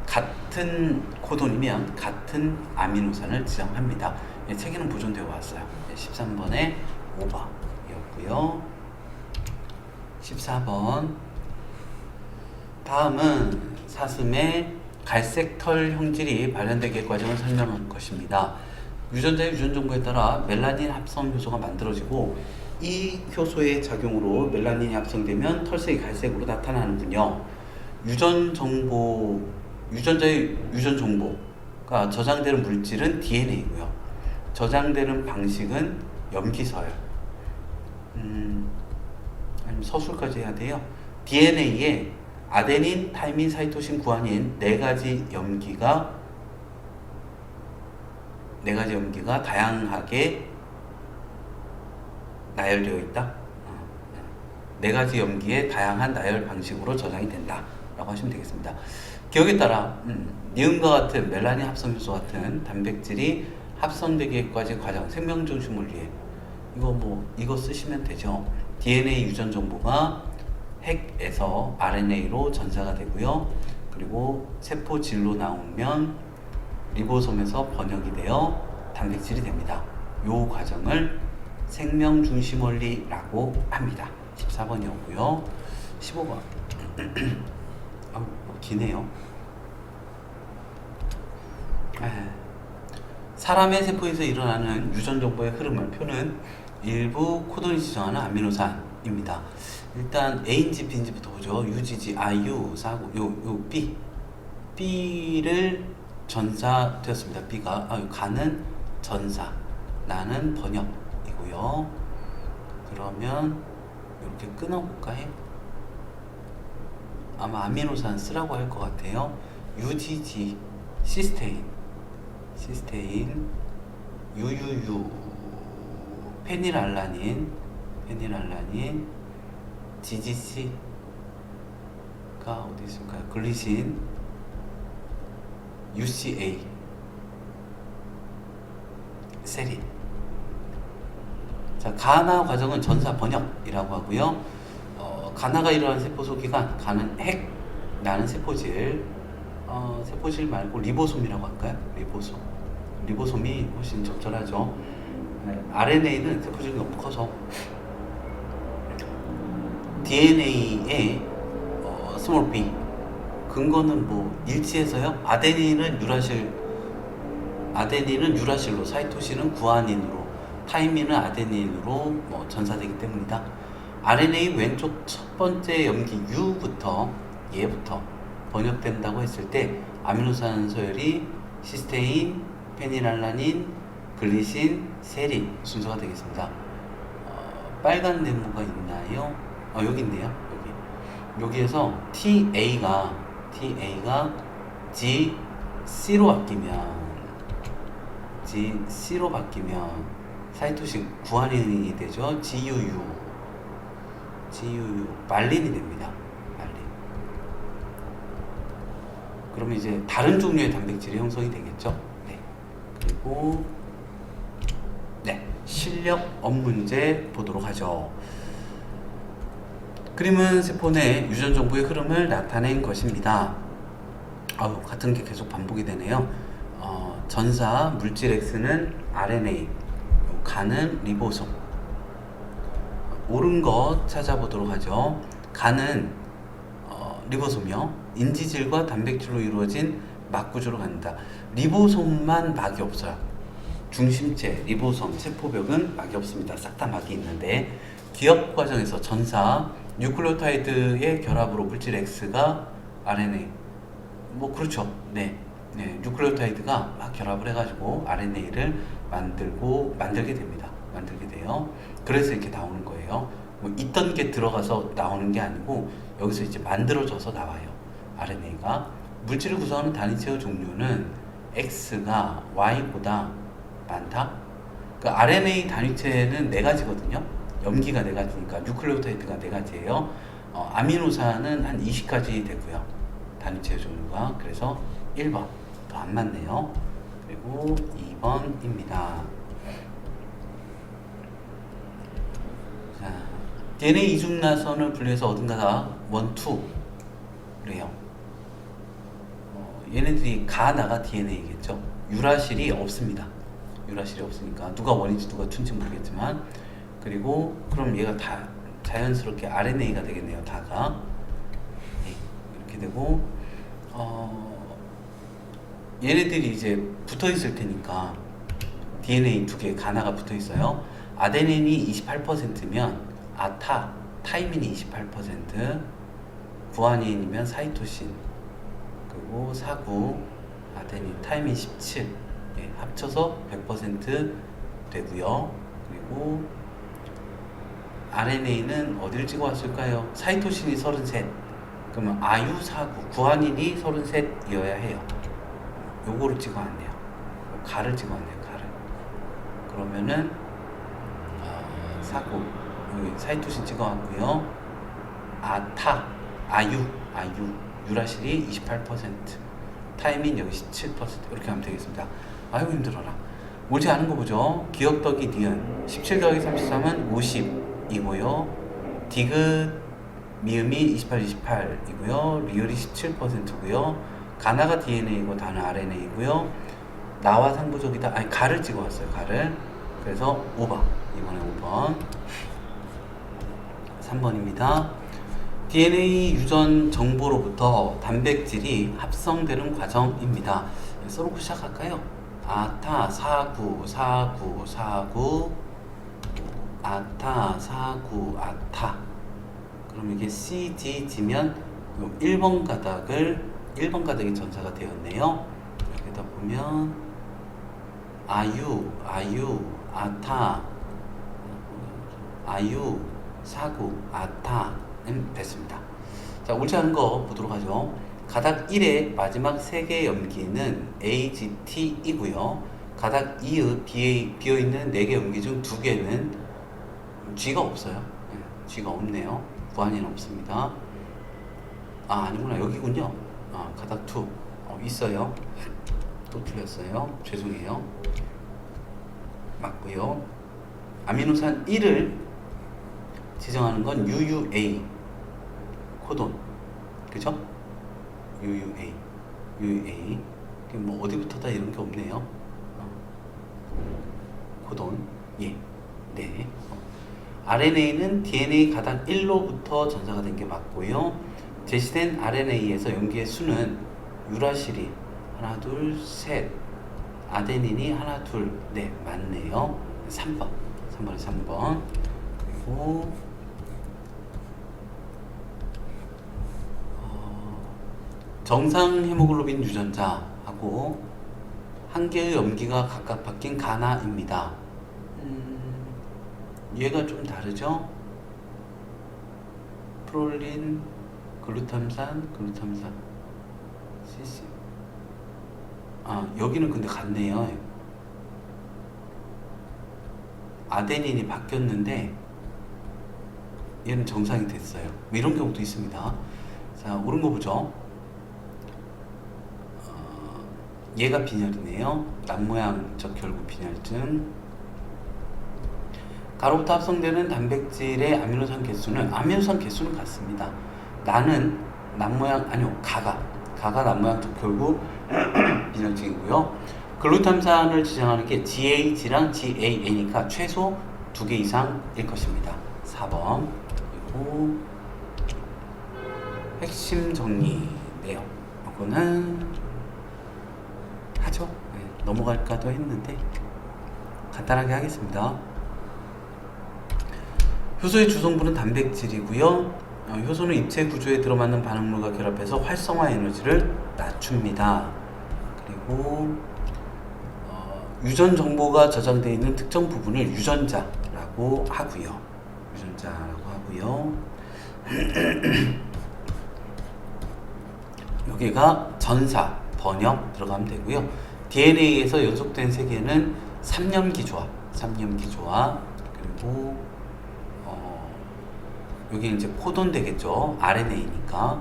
같은 코돈이면 같은 아미노산을 지정합니다. 체계는 보존되어 왔어요. 13번에 5번이었고요. 14번. 다음은 사슴의 갈색 털 형질이 발현되기 과정을 설명한 것입니다. 유전자의 유전 정보에 따라 멜라닌 합성 효소가 만들어지고 이 효소의 작용으로 멜라닌이 합성되면 털색이 갈색으로 나타나는군요. 유전자의 유전 정보가 저장되는 물질은 DNA고요. 저장되는 방식은 염기서열. 아니면 서술까지 해야 돼요. DNA에 아데닌, 타이민, 사이토신, 구아닌 네 가지 염기가 다양하게 나열되어 있다. 네 가지 염기의 다양한 나열 방식으로 저장이 된다 라고 하시면 되겠습니다. 기억에 따라 니은과 같은 멜라닌 합성 효소 같은 단백질이 합성되기까지 과정, 생명 중심을 위해 이거 쓰시면 되죠. DNA 유전 정보가 핵에서 RNA로 전사가 되고요. 그리고 세포질로 나오면 리보솜에서 번역이 되어 단백질이 됩니다. 이 과정을 생명 중심 원리라고 합니다. 14번이었고요. 15번. 기네요. 사람의 세포에서 일어나는 유전 정보의 흐름을 표는 일부 코돈이 지정하는 아미노산입니다. 일단 A인지 B인지부터 보죠. UGG, IU, 사고, 요 B. B를 전사되었습니다. B가 가는 전사, 나는 번역이고요. 그러면 이렇게 끊어볼까요? 아마 아미노산 쓰라고 할 것 같아요. UGG, 시스테인, UUU, 페닐알라닌, GGC가 어디 있을까요? 글리신, UCA, 세린. 자, 가나 과정은 전사 번역이라고 하고요. 가나가 일어나는 세포 소기관, 가는 핵, 나는 세포질, 세포질 말고 리보솜이라고 할까요? 리보솜이 훨씬 적절하죠. RNA는 세포질이 너무 커서 DNA의 스몰 b 근거는 뭐 일치해서요. 아데닌은 유라실로, 사이토신은 구아닌으로, 타이민은 아데닌으로 전사되기 때문이다. RNA 왼쪽 첫 번째 염기 얘부터 번역된다고 했을 때 아미노산 서열이 시스테인, 페닐알라닌, 글리신, 세린 순서가 되겠습니다. 빨간 네모가 있나요? 여기 있네요. 여기에서 TA가 GC로 바뀌면 사이토신 구아닌이 되죠. GUU 말린이 됩니다. 그러면 이제 다른 종류의 단백질이 형성이 되겠죠. 네. 그리고 실력 문제 보도록 하죠. 그림은 세포 내 유전 정보의 흐름을 나타낸 것입니다. 같은 게 계속 반복이 되네요. 전사 물질 X는 RNA, 가는 리보솜. 옳은 것 찾아보도록 하죠. 가는 리보솜이요. 인지질과 단백질로 이루어진 막 구조로 갖는다. 리보솜만 막이 없어요. 중심체, 리보솜, 세포벽은 막이 없습니다. 싹 다 막이 있는데 기억 과정에서 전사 뉴클레오타이드의 결합으로 물질 X가 RNA. 그렇죠. 네. 네, 뉴클레오타이드가 막 결합을 해가지고 RNA를 만들게 됩니다. 만들게 돼요. 그래서 이렇게 나오는 거예요. 뭐 있던 게 들어가서 나오는 게 아니고 여기서 이제 만들어져서 나와요. RNA가 물질을 구성하는 단위체의 종류는 X가 Y보다 많다. 그 RNA 단위체는 네 가지거든요. 염기가 네 가지니까 뉴클레오타이드가 네 가지예요. 아미노산은 한 20가지 되고요. 단위체의 종류가. 그래서 1번 더 안 맞네요. 그리고 2번입니다. 자, DNA 이중나선을 분리해서 얻은 가다 1, 2래요. 얘네들이 가나가 DNA겠죠. 유라실이 없습니다. 유라실이 없으니까 누가 원인지 누가 툰지 모르겠지만, 그리고 그럼 얘가 다 자연스럽게 RNA가 되겠네요. 다가. 네, 이렇게 되고 얘네들이 이제 붙어 있을 테니까 DNA 두 개 가나가 붙어 있어요. 아데닌이 28%면 타이민이 28%, 구아닌이면 사이토신, 그리고 사구, 아데닌, 타이민 17, 예, 합쳐서 100% 되고요. 그리고 RNA는 어딜 찍어왔을까요? 사이토신이 33, 그러면 아유사구, 구아닌이 33이어야 해요. 요거를 찍어왔네요. 가를 찍어왔네요. 가를. 그러면은 사구, 여기 사이토신 찍어왔고요. 아유, 유라실이 28%, 타이민 여기 17%, 이렇게 하면 되겠습니다. 아이고 힘들어라. 옳지 않은 거 보죠. 기억 더하기 니은 17 더하기 33은 50이고요. 디귿 미음이 28, 28이고요. 리을이 17%고요. 가나가 DNA이고 다는 RNA이고요. 나와 상부적이다. 아니, 가를 찍어왔어요. 가를. 그래서 5번. 이번에 5번. 3번입니다. DNA 유전 정보로부터 단백질이 합성되는 과정입니다. 써놓고 시작할까요? 아타, 사구, 아타, 사구, 아타. 그럼 이게 CG지면 1번 가닥이 전사가 되었네요. 여기다 보면 아유, 아타, 아유, 사구, 아타 됐습니다. 자, 옳지 않은 거 보도록 하죠. 가닥 1의 마지막 3개의 염기는 AGT이고요. 가닥 2의 비어있는 4개 염기 중 2개는 G가 없어요. 네, G가 없네요. 구아닌 없습니다. 아니구나. 여기군요. 가닥 2 있어요. 또 틀렸어요. 죄송해요. 맞고요. 아미노산 1을 지정하는 건 UUA 코돈, 그죠? UUA 뭐 어디부터다 이런 게 없네요. 코돈, 예, 네. RNA는 DNA 가닥 1로부터 전사가 된 게 맞고요. 제시된 RNA에서 염기의 수는 유라실이 하나, 둘, 셋, 아데닌이 하나, 둘, 네, 맞네요. 3번. 그리고 정상 헤모글로빈 유전자하고 한 개의 염기가 각각 바뀐 가나입니다. 얘가 좀 다르죠? 프롤린, 글루탐산, 시시. 여기는 근데 같네요. 아데닌이 바뀌었는데 얘는 정상이 됐어요. 뭐 이런 경우도 있습니다. 자, 옳은 거 보죠. 얘가 빈혈이네요. 남모양적 결구 빈혈증. 가로부터 합성되는 단백질의 아미노산 개수는 같습니다. 나는 가가 남모양적 결구 빈혈증이고요. 글루탐산을 지정하는 게 GAG랑 GAA니까 최소 2개 이상일 것입니다. 4번. 그리고 핵심 정리네요. 이거는 하죠. 네, 넘어갈까도 했는데 간단하게 하겠습니다. 효소의 주성분은 단백질이고요. 효소는 입체 구조에 들어맞는 반응물과 결합해서 활성화 에너지를 낮춥니다. 그리고 유전 정보가 저장되어 있는 특정 부분을 유전자라고 하고요. 여기가 전사, 번역 들어가면 되고요. DNA에서 연속된 세계는 3년기 조합, 그리고 여기 이제 코돈 되겠죠. RNA니까.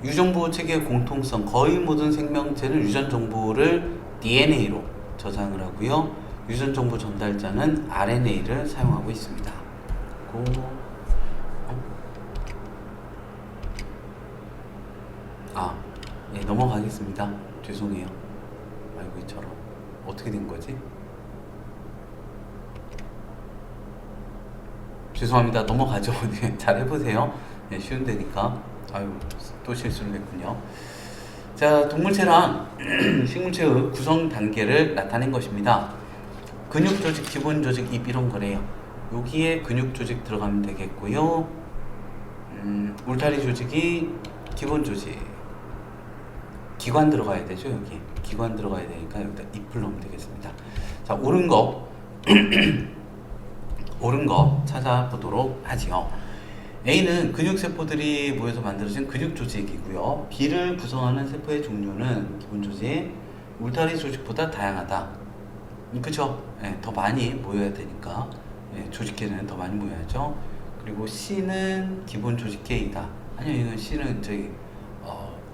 유전보호 체계의 공통성, 거의 모든 생명체는 유전 정보를 DNA로 저장을 하고요. 유전 정보 전달자는 RNA를 사용하고 있습니다. 예, 넘어가겠습니다. 죄송해요. 아이고, 이처럼 어떻게 된 거지? 죄송합니다. 넘어가죠. 네, 잘 해보세요. 네, 쉬운 데니까. 아유, 또 실수를 했군요. 자, 동물체랑 식물체의 구성 단계를 나타낸 것입니다. 근육 조직, 기본 조직, 입 이런 거래요. 여기에 근육 조직 들어가면 되겠고요. 울타리 조직이 기본 조직. 기관 들어가야 되죠. 여기 기관 들어가야 되니까 여기다 잎을 넣으면 되겠습니다. 자, 옳은 거 찾아보도록 하지요. A는 근육세포들이 모여서 만들어진 근육조직이고요. B를 구성하는 세포의 종류는 기본 조직, 울타리 조직보다 다양하다. 그쵸? 네, 더 많이 모여야 되니까 조직계는 더 많이 모여야죠. 그리고 C는 기본 조직계이다. 아니요, 이건 C는 저기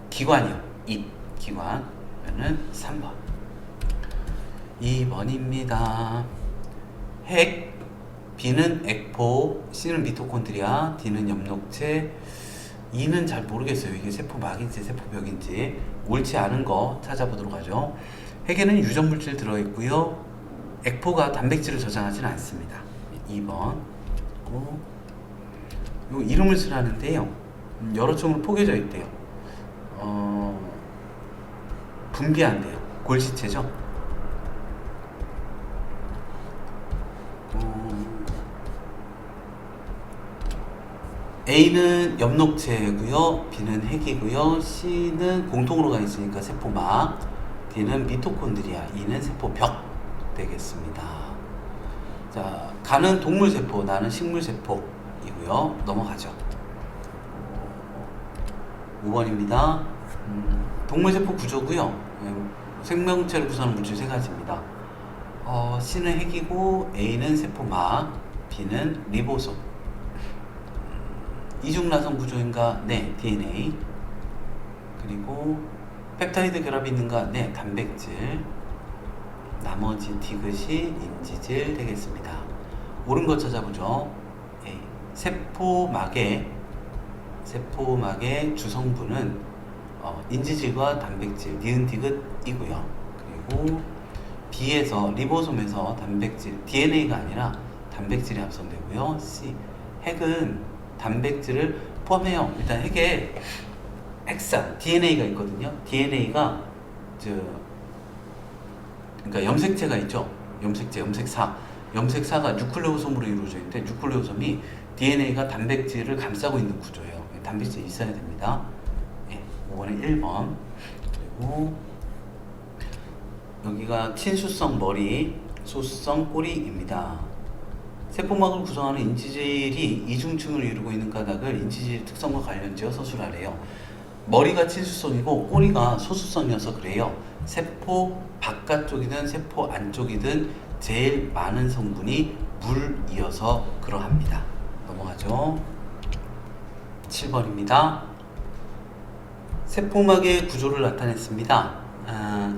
기관이요. 입, 기관. 그러면은 3번. 2번입니다. 핵, B는 액포, C는 미토콘드리아, D는 엽록체, E는 잘 모르겠어요. 이게 세포막인지 세포벽인지. 옳지 않은 거 찾아보도록 하죠. 핵에는 유전물질 들어있고요. 액포가 단백질을 저장하지는 않습니다. 2번. 요 이름을 쓰라는데요. 여러 총으로 포개져 있대요. 분비한대요. 골시체죠. A는 엽록체고요, B는 핵이고요, C는 공통으로 가 있으니까 세포막, D는 미토콘드리아, E는 세포벽 되겠습니다. 자, 가는 동물세포, 나는 식물세포이고요. 넘어가죠. 5번입니다. 동물세포 구조고요. 생명체를 구성하는 물질 세 가지입니다. C는 핵이고 A는 세포막, B는 리보솜. 이중나선 구조인가? 네, DNA. 그리고 펩타이드 결합이 있는가? 네, 단백질. 나머지 디귿이 인지질 되겠습니다. 옳은 거 찾아보죠. A. 세포막의 주성분은 인지질과 단백질, 니은 디귿이고요. 그리고 B에서 리보솜에서 단백질, DNA가 아니라 단백질이 합성되고요. C. 핵은 단백질을 포함해요. 일단 핵에 핵산, DNA가 있거든요. DNA가 그러니까 염색체가 있죠. 염색사가 뉴클레오솜으로 이루어져 있는데 뉴클레오솜이 DNA가 단백질을 감싸고 있는 구조예요. 단백질이 있어야 됩니다. 5번에 1번. 그리고 여기가 친수성 머리, 소수성 꼬리입니다. 세포막을 구성하는 인지질이 이중층을 이루고 있는 까닭을 인지질 특성과 관련지어 서술하래요. 머리가 친수성이고 꼬리가 소수성이어서 그래요. 세포 바깥쪽이든 세포 안쪽이든 제일 많은 성분이 물이어서 그러합니다. 넘어가죠. 7번입니다. 세포막의 구조를 나타냈습니다.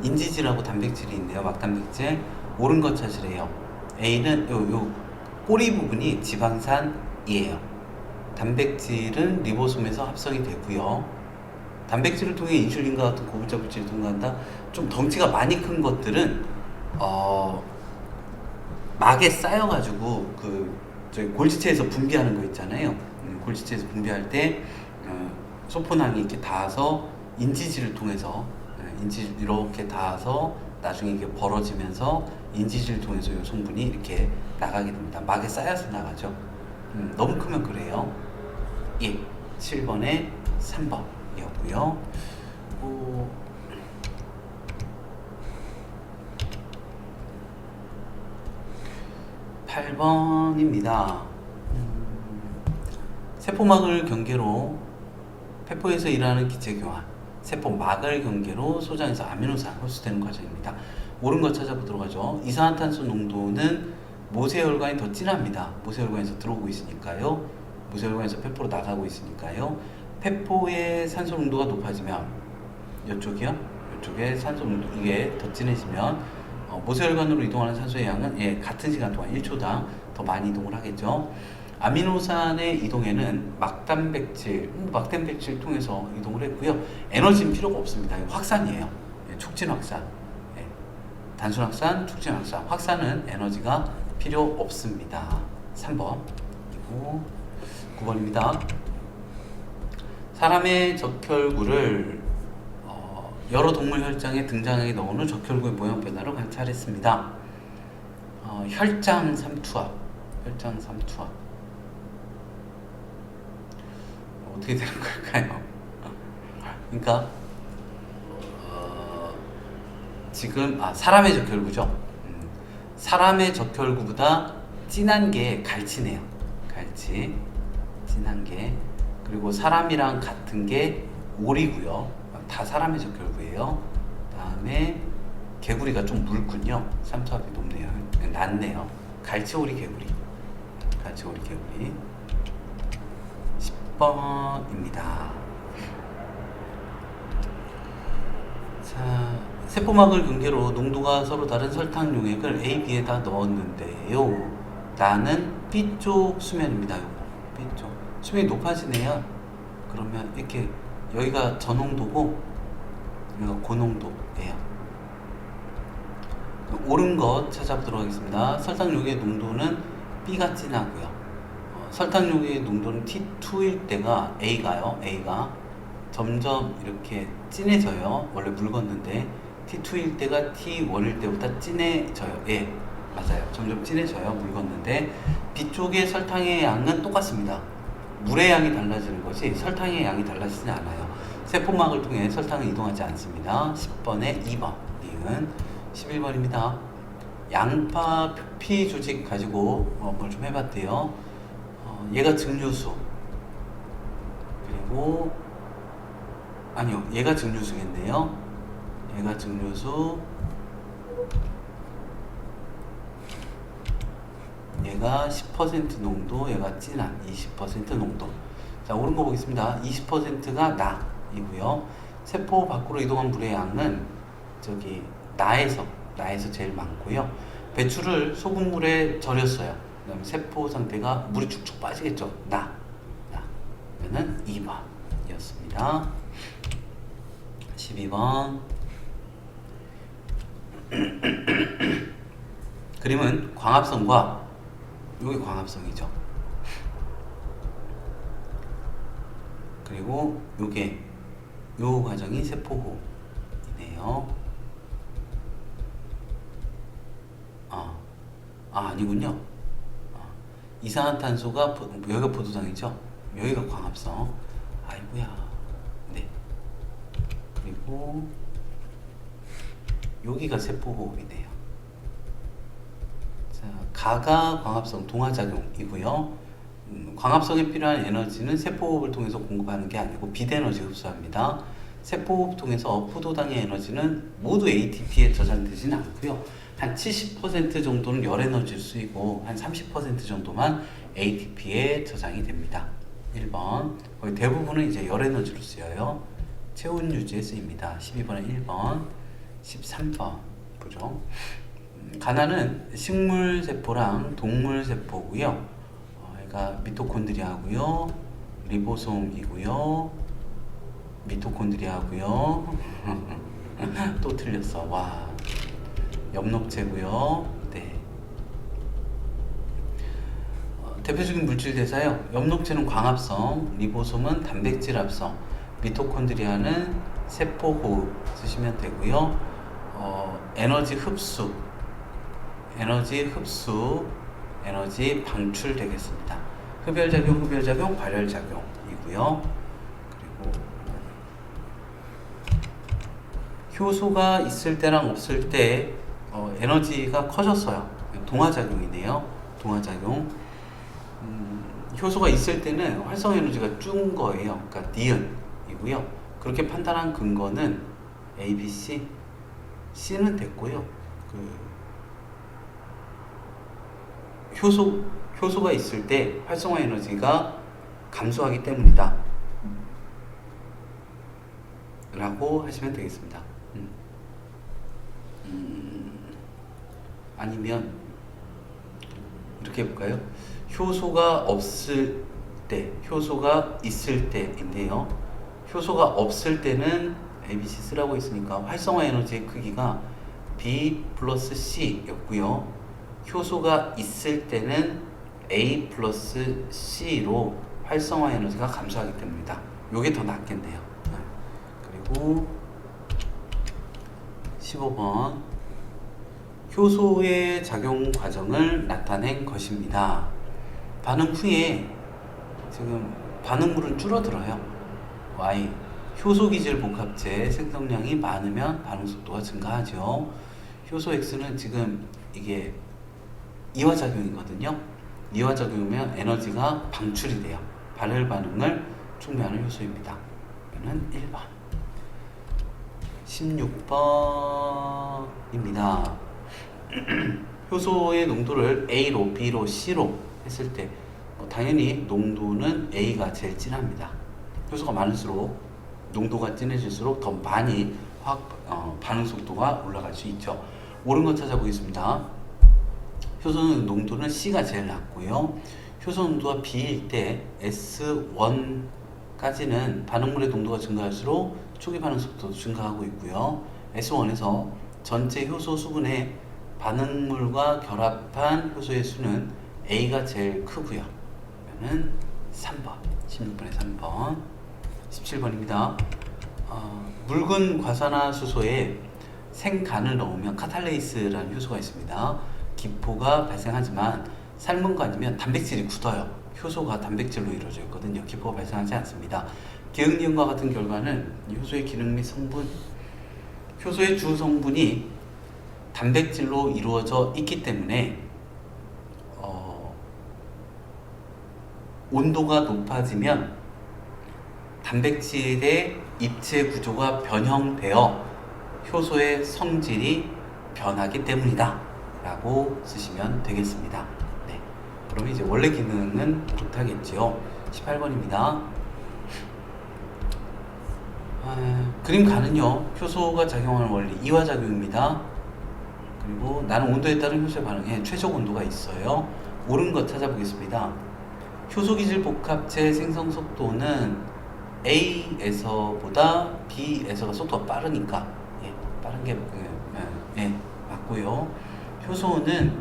인지질하고 단백질이 있네요. 막단백질. 옳은 것 찾으래요. A는 요 꼬리 부분이 지방산이에요. 단백질은 리보솜에서 합성이 되고요. 단백질을 통해 인슐린과 같은 고분자 물질이 통과한다. 좀 덩치가 많이 큰 것들은 막에 쌓여가지고 저희 골지체에서 분비하는 거 있잖아요. 골지체에서 분비할 때 소포낭이 이렇게 닿아서 인지질을 통해서 인지질 이렇게 닿아서 나중에 이게 벌어지면서 인지질을 통해서 이 성분이 이렇게 나가게 됩니다. 막에 쌓여서 나가죠. 너무 크면 그래요. 예. 7번에 3번이었고요. 8번입니다. 세포막을 경계로 폐포에서 일어나는 기체 교환, 세포막을 경계로 소장에서 아미노산 흡수되는 과정입니다. 옳은 것 찾아보도록 하죠. 이산화탄소 농도는 모세혈관이 더 진합니다. 모세혈관에서 들어오고 있으니까요. 모세혈관에서 폐포로 나가고 있으니까요. 폐포의 산소 농도가 높아지면 이쪽이요. 이쪽에 산소 농도 이게 더 진해지면 모세혈관으로 이동하는 산소의 양은 같은 시간 동안 1초당 더 많이 이동을 하겠죠. 아미노산의 이동에는 막단백질 통해서 이동을 했고요. 에너지는 필요가 없습니다. 확산이에요. 촉진 확산. 단순 확산, 촉진 확산. 확산은 에너지가 필요 없습니다. 3번. 그리고 9번입니다. 사람의 적혈구를 여러 동물 혈장에 등장하게 넣은 후 적혈구의 모양 변화를 관찰했습니다. 혈장 삼투압. 어떻게 되는 걸까요? 그러니까 지금 사람의 적혈구죠. 사람의 적혈구보다 진한 게 갈치네요. 갈치, 진한 게. 그리고 사람이랑 같은 게 오리고요. 다 사람의 적혈구예요. 다음에 개구리가 좀 묽군요. 삼투압이 높네요. 낮네요. 갈치오리 개구리. 10번입니다. 자, 세포막을 경계로 농도가 서로 다른 설탕 용액을 A, B에다 넣었는데요. 나는 B쪽 수면입니다. B쪽 수면이 높아지네요. 그러면 이렇게 여기가 저농도고 여기가 고농도예요. 옳은 것 찾아보도록 하겠습니다. 설탕 용액의 농도는 B가 진하고요. 설탕 용액의 농도는 T2일 때가 A가 점점 이렇게 진해져요. 원래 묽었는데 T2일 때가 T1일 때보다 진해져요. 맞아요. 점점 진해져요. 묽었는데 B쪽의 설탕의 양은 똑같습니다. 물의 양이 달라지는 것이 설탕의 양이 달라지지 않아요. 세포막을 통해 설탕은 이동하지 않습니다. 10번에 2번 링은 11번입니다. 양파 표피 조직 가지고 뭘 좀 해봤대요. 얘가 증류수 그리고 아니요 얘가 증류수겠네요. 얘가 증류수 얘가 10% 농도, 얘가 진한 20% 농도. 자, 옳은 거 보겠습니다. 20%가 나이고요. 세포 밖으로 이동한 물의 양은 저기 나에서 제일 많고요. 배출을 소금물에 절였어요. 그 다음에 세포 상태가 물이 축축 빠지겠죠. 그러면 2번이었습니다. 12번. 그림은 광합성과 여기 광합성이죠. 그리고 요 과정이 세포호흡이네요. 아니군요. 이산화탄소가 여기가 포도당이죠. 여기가 광합성. 아이고야. 네. 그리고 여기가 세포호흡이네요. 자, 가가 광합성 동화작용이고요. 광합성에 필요한 에너지는 세포호흡을 통해서 공급하는 게 아니고 비대에너지 흡수합니다. 세포호흡 통해서 포도당의 에너지는 모두 ATP에 저장되지는 않고요. 한 70% 정도는 열에너지를 쓰이고 한 30% 정도만 ATP에 저장이 됩니다. 1번. 거의 대부분은 이제 열에너지로 쓰여요. 체온 유지에 쓰입니다. 12번에 1번, 13번 보죠. 가나는 식물세포랑 동물세포고요. 그러니까 미토콘드리아고요. 리보솜이고요. 미토콘드리아고요. 또 틀렸어. 와. 엽록체고요. 네. 대표적인 물질 대사요. 엽록체는 광합성, 리보솜은 단백질 합성, 미토콘드리아는 세포호흡 쓰시면 되고요. 에너지 흡수, 에너지 방출 되겠습니다. 흡열작용, 발열작용이고요. 되고요. 그리고 효소가 있을 때랑 없을 때 에너지가 커졌어요. 동화작용이네요. 동화작용. 효소가 있을 때는 활성 에너지가 준 거예요. 그러니까 니은이고요. 그렇게 판단한 근거는 A, B, C, C는 됐고요. 효소가 있을 때 활성화 에너지가 감소하기 때문이다 라고 하시면 되겠습니다. 아니면 이렇게 해볼까요? 효소가 없을 때, 효소가 있을 때인데요. 효소가 없을 때는 A, B, C 쓰라고 했으니까 활성화 에너지의 크기가 B 플러스 C 였고요. 효소가 있을 때는 A 플러스 C로 활성화 에너지가 감소하기 때문이다. 요게 더 낫겠네요. 그리고 15번 효소의 작용 과정을 나타낸 것입니다. 반응 후에 지금 반응물은 줄어들어요. Y 효소 기질 복합체 생성량이 많으면 반응 속도가 증가하죠. 효소 X는 지금 이게 이화작용이거든요. 이화작용이면 에너지가 방출이 돼요. 발열 반응을 촉매하는 효소입니다. 이거는 1번. 16번입니다. 효소의 농도를 A로, B로, C로 했을 때 당연히 농도는 A가 제일 진합니다. 효소가 많을수록 농도가 진해질수록 더 많이 반응 속도가 올라갈 수 있죠. 옳은 거 찾아보겠습니다. 효소 농도는 C가 제일 낮고요. 효소 농도가 B일 때 S1까지는 반응물의 농도가 증가할수록 초기 반응 속도도 증가하고 있고요. S1에서 전체 효소 수분의 반응물과 결합한 효소의 수는 A가 제일 크고요. 그러면 3번, 16번에 3번. 17번입니다. 묽은 과산화수소에 생간을 넣으면 카탈레이스라는 효소가 있습니다. 기포가 발생하지만 삶은 거 아니면 단백질이 굳어요. 효소가 단백질로 이루어져 있거든요. 기포가 발생하지 않습니다. 기응이온과 같은 결과는 효소의 기능 및 성분, 효소의 주 성분이 단백질로 이루어져 있기 때문에 온도가 높아지면 단백질의 입체 구조가 변형되어 효소의 성질이 변하기 때문이다 라고 쓰시면 되겠습니다. 네. 그럼 이제 원래 기능은 못하겠죠. 18번입니다. 그림 가는요, 효소가 작용하는 원리 이화작용입니다. 그리고 나는 온도에 따른 효소의 반응에 최적 온도가 있어요. 옳은 것 찾아보겠습니다. 효소기질 복합체 생성 속도는 A에서보다 B에서가 속도가 빠르니까 빠른 게 맞고요. 효소는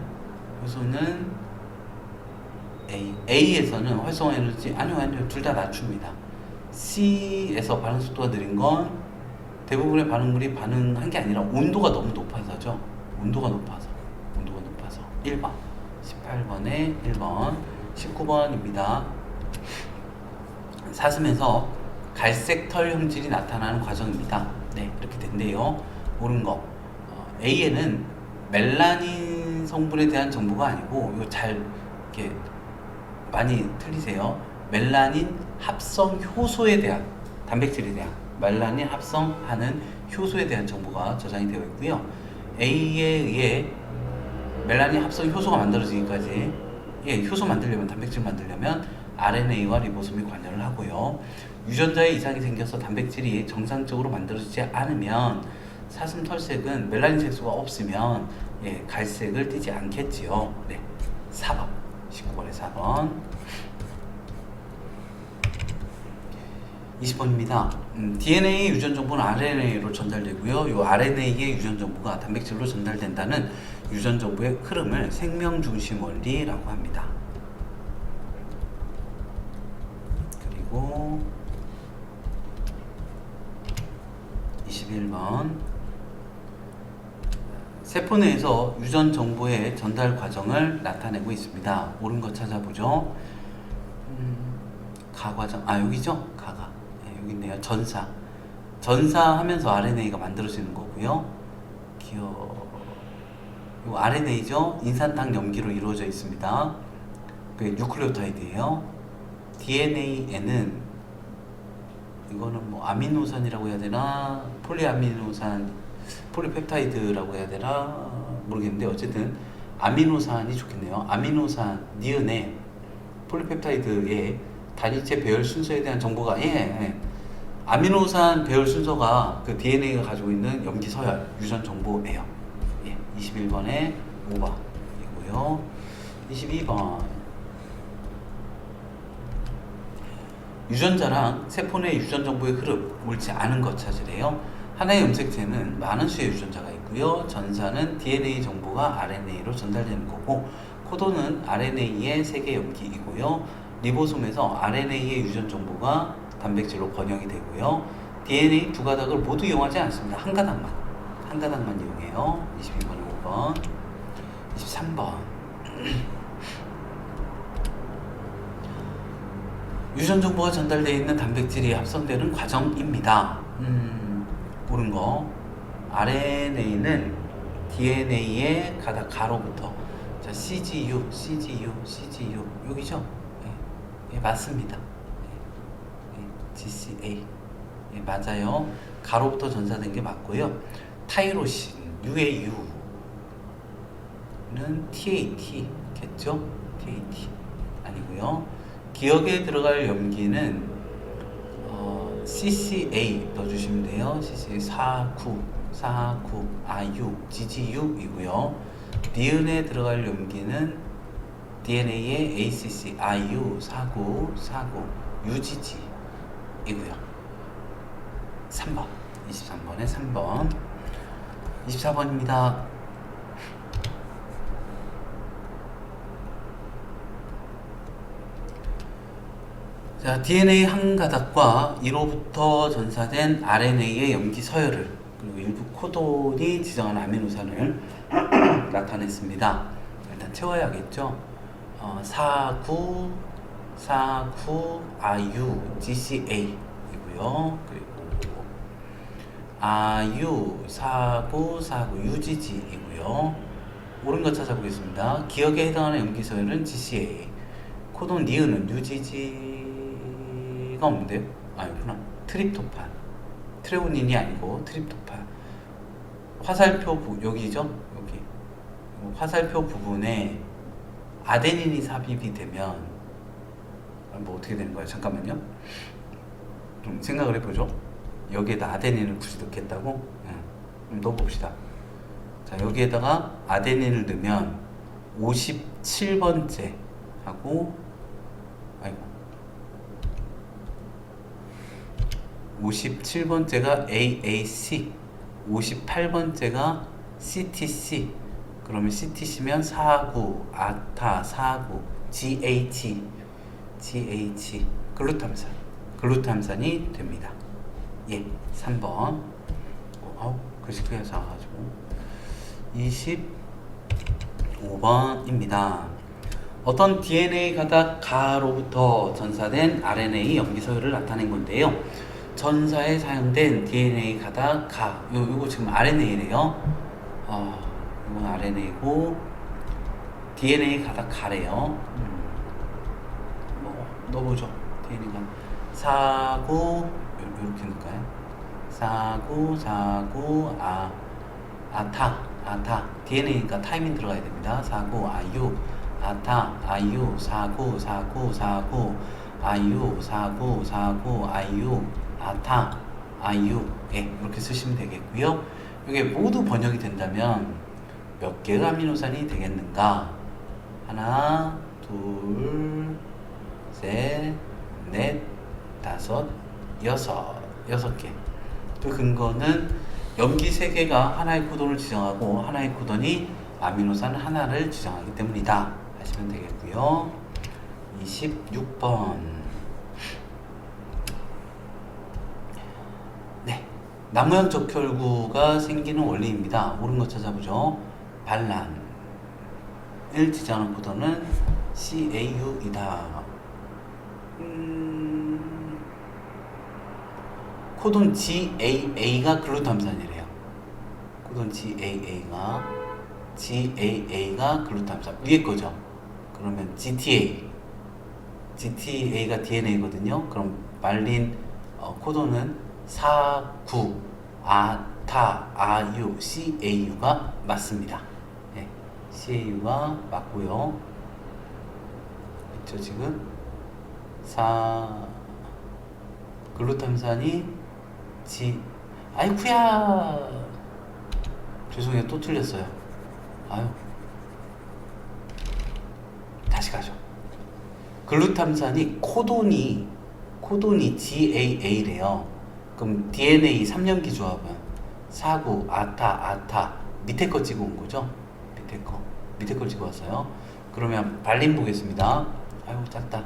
A에서는 활성화 에너지 아니요 둘 다 낮춥니다. C에서 반응 속도가 느린 건 대부분의 반응물이 반응한 게 아니라 온도가 너무 높아서죠. 온도가 높아서 1번. 18번에 1번. 19번입니다. 사슴에서 갈색 털 형질이 나타나는 과정입니다. 네, 이렇게 된대요. 옳은 거. A에는 멜라닌 성분에 대한 정보가 아니고, 이거 잘 이렇게 많이 틀리세요. 멜라닌 합성 효소에 대한, 단백질에 대한 멜라닌 합성하는 효소에 대한 정보가 저장이 되어 있고요. A에 의해 멜라닌 합성 효소가 만들어지기까지 효소 만들려면, 단백질 만들려면 RNA와 리보솜이 관여를 하고요. 유전자에 이상이 생겨서 단백질이 정상적으로 만들어지지 않으면 사슴 털색은 멜라닌 색소가 없으면 갈색을 띠지 않겠지요. 네, 4번. 19번에 4번. 20번입니다. DNA 유전 정보는 RNA로 전달되고요. 이 RNA의 유전 정보가 단백질로 전달된다는 유전 정보의 흐름을 생명 중심 원리라고 합니다. 그리고 21번. 세포 내에서 유전 정보의 전달 과정을 나타내고 있습니다. 옳은 거 찾아보죠. 가과정, 여기죠? 가가. 네, 여기 있네요. 전사하면서 RNA가 만들어지는 거고요. 요 RNA죠. 인산당 염기로 이루어져 있습니다. 그 뉴클레오타이드예요. DNA에는 이거는 뭐 아미노산이라고 해야 되나, 폴리아미노산, 폴리펩타이드라고 해야 되나 모르겠는데 어쨌든 아미노산이 좋겠네요. 아미노산, 니은에 폴리펩타이드의 단위체 배열 순서에 대한 정보가 아미노산 배열 순서가 그 DNA가 가지고 있는 염기 서열 유전 정보예요. 21번에 5번이고요. 22번 유전자랑 세포 내 유전 정보의 흐름 옳지 않은 것 찾으래요. 하나의 염색체는 많은 수의 유전자가 있고요. 전사는 DNA 정보가 RNA로 전달되는 거고, 코돈은 RNA의 3개 염기이고요. 리보솜에서 RNA의 유전 정보가 단백질로 번영이 되고요. DNA 두 가닥을 모두 이용하지 않습니다. 한 가닥만 이용해요. 22번에 5번. 23번 유전 정보가 전달되어 있는 단백질이 합성되는 과정입니다. 옳은 거. RNA는 DNA의 가닥 가로부터, 자, CGU 여기죠? 예, 맞습니다. GCA 맞아요. 가로부터 전사된 게 맞고요. 타이로신 UAU는 TAT겠죠? TAT 아니고요. 기억에 들어갈 염기는 CCA 넣어주시면 돼요. CCA 49 IU GGU이고요. 니은에 들어갈 염기는 DNA의 ACC IU 49 UGG이고요. 3번 23번에 3번. 24번입니다. 자, DNA 한 가닥과 이로부터 전사된 RNA의 염기 서열을, 그리고 일부 코돈이 지정한 아미노산을 나타냈습니다. 일단 채워야겠죠. 49 IU GCA 이고요. 그리고 IU 49 UGG 이고요. 옳은 것 찾아보겠습니다. 기억에 해당하는 염기 서열은 GCA. 코돈 니은은 UGG가 없는데요? 아니구나. 트립토판. 트레오닌이 아니고 트립토판. 화살표 여기죠? 여기. 화살표 부분에 아데닌이 삽입이 되면 뭐 어떻게 되는 거예요? 잠깐만요. 좀 생각을 해보죠. 여기에다 아데닌을 굳이 넣겠다고? 좀 넣어봅시다. 자, 여기에다가 아데닌을 넣으면 57번째 하고, 57번째가 AAC, 58번째가 CTC. 그러면 CTC면 49 아타 49 GH 글루탐산이 됩니다. 3번. 글씨 크기가 작아가지고. 25번입니다. 어떤 DNA 가닥 가로부터 전사된 RNA 염기 서열을 나타낸 건데요. 전사에 사용된 DNA 가닥 가, 요거 지금 RNA래요. 이건 RNA고 DNA 가닥 가래요. 넣어보죠. DNA가 49 이렇게 넣을까요? 49 아타 DNA니까 타임이 들어가야 됩니다. 49 IU 아타 IU 49 IU 49 IU 아타 IU 이렇게 쓰시면 되겠고요. 이게 모두 번역이 된다면 몇 개의 아미노산이 되겠는가? 하나, 둘, 셋, 넷, 다섯, 여섯 개. 그 근거는 염기 3개가 하나의 코돈을 지정하고 하나의 코돈이 아미노산 하나를 지정하기 때문이다 하시면 되겠고요. 26번. 네, 나무형 적혈구가 생기는 원리입니다. 옳은 거 찾아보죠. 반란을 지정하는 코돈은 CAU이다. 코돈 GAA가 글루탐산이래요. 코돈 GAA가 글루탐산 위에 거죠. 그러면 GTA가 DNA거든요. 그럼 말린 코돈은 4, 9, 타, 아유, CAU가 맞습니다. 네, CAU가 맞고요. 그렇죠, 지금 글루탐산이 아이쿠야, 죄송해요, 또 틀렸어요. 아유, 다시 가죠. 글루탐산이 코돈이 GAA래요. 그럼 DNA 3년기 조합은 49, 아타 밑에 거 찍어 온 거죠? 밑에 거 찍어 왔어요. 그러면 발림 보겠습니다. 아유, 작다.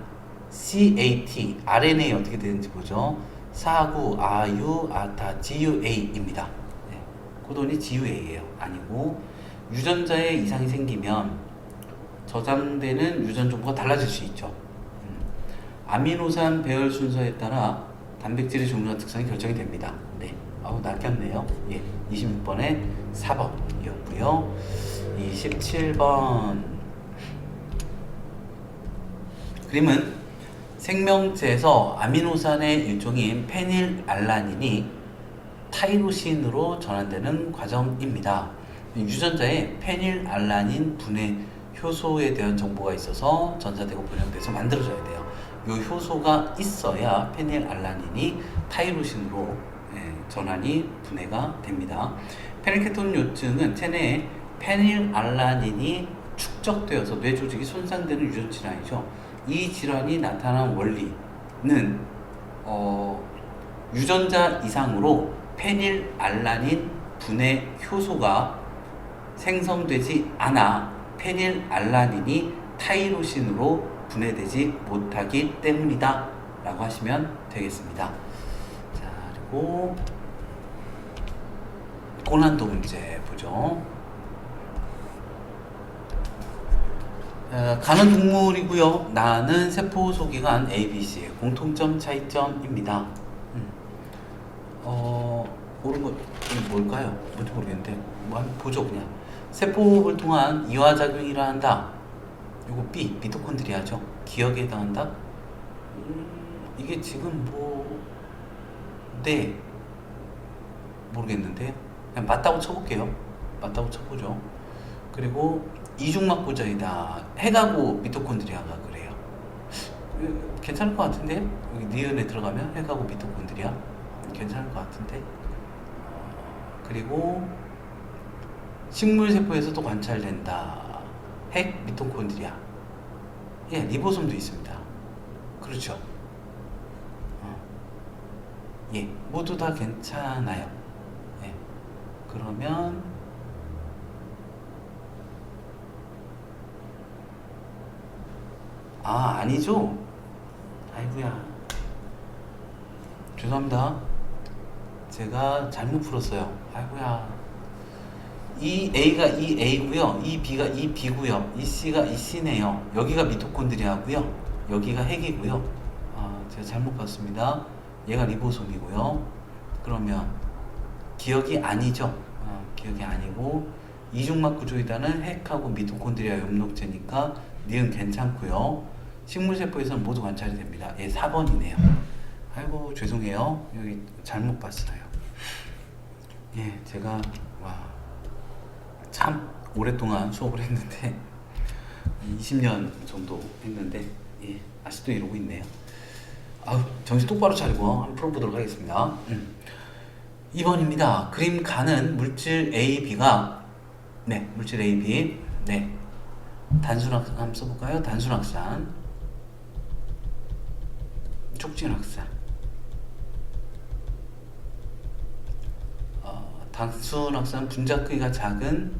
CAT RNA 어떻게 되는지 보죠. 49, 아유, 아타, GUA입니다. 네, 코돈이 GUA예요. 아니고 유전자에 이상이 생기면 저장되는 유전 정보가 달라질 수 있죠. 아미노산 배열 순서에 따라 단백질의 종류와 특성이 결정이 됩니다. 네, 아우 낚였네요. 예, 26번에 4번이었고요. 27번 그림은 생명체에서 아미노산의 일종인 페닐알라닌이 타이로신으로 전환되는 과정입니다. 유전자에 페닐알라닌 분해 효소에 대한 정보가 있어서 전사되고 번역돼서 만들어져야 돼요. 이 효소가 있어야 페닐알라닌이 타이로신으로 전환이 분해가 됩니다. 페닐케톤 요증은 체내에 페닐알라닌이 축적되어서 뇌 조직이 손상되는 유전 질환이죠. 이 질환이 나타난 원리는 유전자 이상으로 페닐알라닌 분해 효소가 생성되지 않아 페닐알라닌이 타이로신으로 분해되지 못하기 때문이다 라고 하시면 되겠습니다. 자, 그리고 고난도 문제 보죠. 가는 동물이고요. 나는 세포 소기관 ABC의 공통점 차이점입니다. 모르는 거 뭘까요? 뭔지 모르겠는데 뭐 한번 보죠. 그냥 세포를 통한 이화작용이라 한다. 요거 B, 미토콘드리아죠. 기억에 해당한다. 이게 지금 네, 모르겠는데 그냥 맞다고 쳐볼게요. 맞다고 쳐보죠. 그리고 이중막부전이다. 해가고 미토콘드리아가 그래요. 괜찮을 것 같은데요? 여기 니은에 들어가면 해가고 미토콘드리아 괜찮을 것 같은데. 그리고 식물세포에서도 관찰된다. 핵 미토콘드리아. 예, 리보솜도 있습니다. 그렇죠. 예, 모두 다 괜찮아요. 예, 그러면 아니죠. 아이고야, 죄송합니다. 제가 잘못 풀었어요. 아이고야. 이 A가 이 A고요. 이 B가 이 B고요. 이 C가 이 C네요. 여기가 미토콘드리아고요. 여기가 핵이고요. 제가 잘못 봤습니다. 얘가 리보솜이고요. 그러면 기억이 아니죠. 기억이 아니고 이중막 구조이다는 핵하고 미토콘드리아 엽록체니까 니은 괜찮고요. 식물세포에서는 모두 관찰이 됩니다. 예, 4번이네요. 아이고 죄송해요. 여기 잘못 봤어요. 예, 제가 참 오랫동안 수업을 했는데 20년 정도 했는데 예, 아직도 이러고 있네요. 정신 똑바로 차리고 한번 풀어보도록 하겠습니다. 2번입니다. 그림 가는 물질 A, B가 물질 A, B 단순학산 한번 써볼까요? 단순학산, 촉진학산. 단순학산 분자 크기가 작은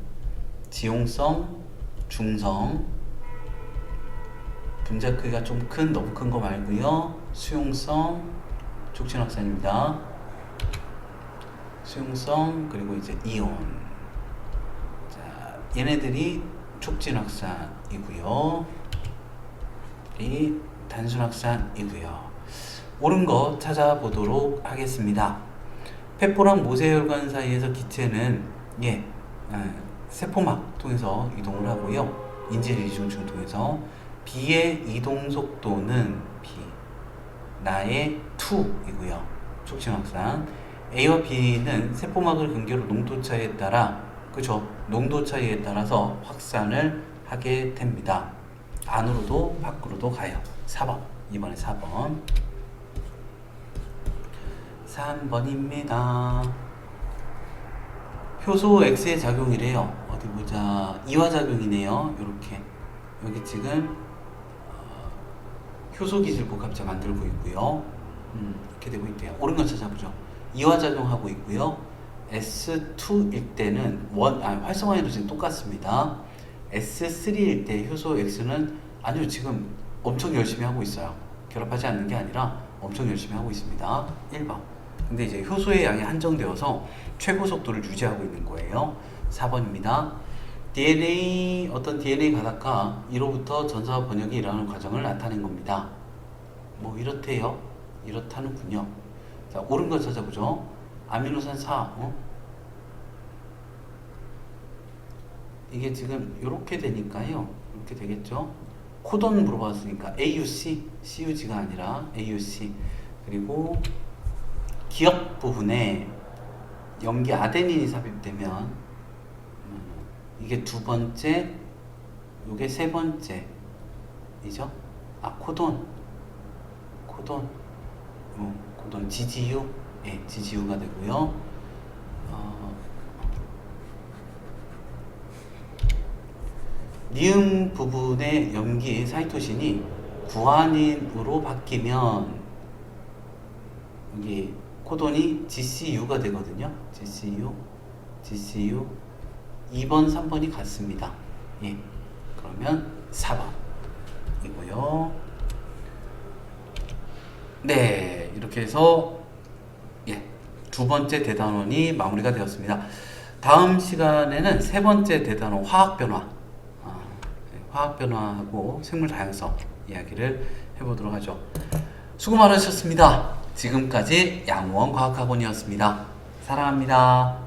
지용성, 중성, 분자 크기가 좀 큰, 너무 큰 거 말고요. 수용성, 촉진학산입니다. 수용성, 그리고 이제 이온. 자, 얘네들이 촉진학산이고요. 이 단순학산이고요. 옳은 거 찾아보도록 하겠습니다. 페포랑 모세혈관 사이에서 기체는 세포막 통해서 이동을 하고요. 인질 이중증 통해서 B의 이동 속도는 B 나의 2이고요. 촉진 확산. A와 B는 세포막을 근교로 농도 차이에 따라 그죠? 농도 차이에 따라서 확산을 하게 됩니다. 안으로도 밖으로도 가요. 4번. 이번에 4번. 3번입니다. 효소 X의 작용이래요. 어디 보자. 이화작용이네요. 요렇게. 여기 지금 효소 기질 복합체 만들고 있고요. 이렇게 되고 있대요. 옳은 걸 찾아보죠. 이화작용하고 있고요. S2일 때는 활성화 에너지는 똑같습니다. S3일 때 효소 X는 아니요 지금 엄청 열심히 하고 있어요. 결합하지 않는 게 아니라 엄청 열심히 하고 있습니다. 1번. 근데 이제 효소의 양이 한정되어서 최고 속도를 유지하고 있는 거예요. 4번입니다. 어떤 DNA 가닥과 이로부터 전사 번역이 일어나는 과정을 나타낸 겁니다. 뭐 이렇대요. 이렇다는군요. 자, 옳은 걸 찾아보죠. 아미노산 4. 이게 지금 이렇게 되니까요. 이렇게 되겠죠. 코돈 물어봤으니까 AUC, CUG가 아니라 AUC. 그리고 기역 부분에 염기 아데닌이 삽입되면 이게 두 번째, 이게 세 번째이죠. 코돈 GGU, GGU가 되고요. 니은 부분의 염기 사이토신이 구아닌으로 바뀌면 여기 코돈이 GCU가 되거든요. GCU 2번, 3번이 같습니다. 그러면 4번이고요. 네, 이렇게 해서 두 번째 대단원이 마무리가 되었습니다. 다음 시간에는 세 번째 대단원 화학 변화하고 생물 다양성 이야기를 해보도록 하죠. 수고 많으셨습니다. 지금까지 양호원 과학학원이었습니다. 사랑합니다.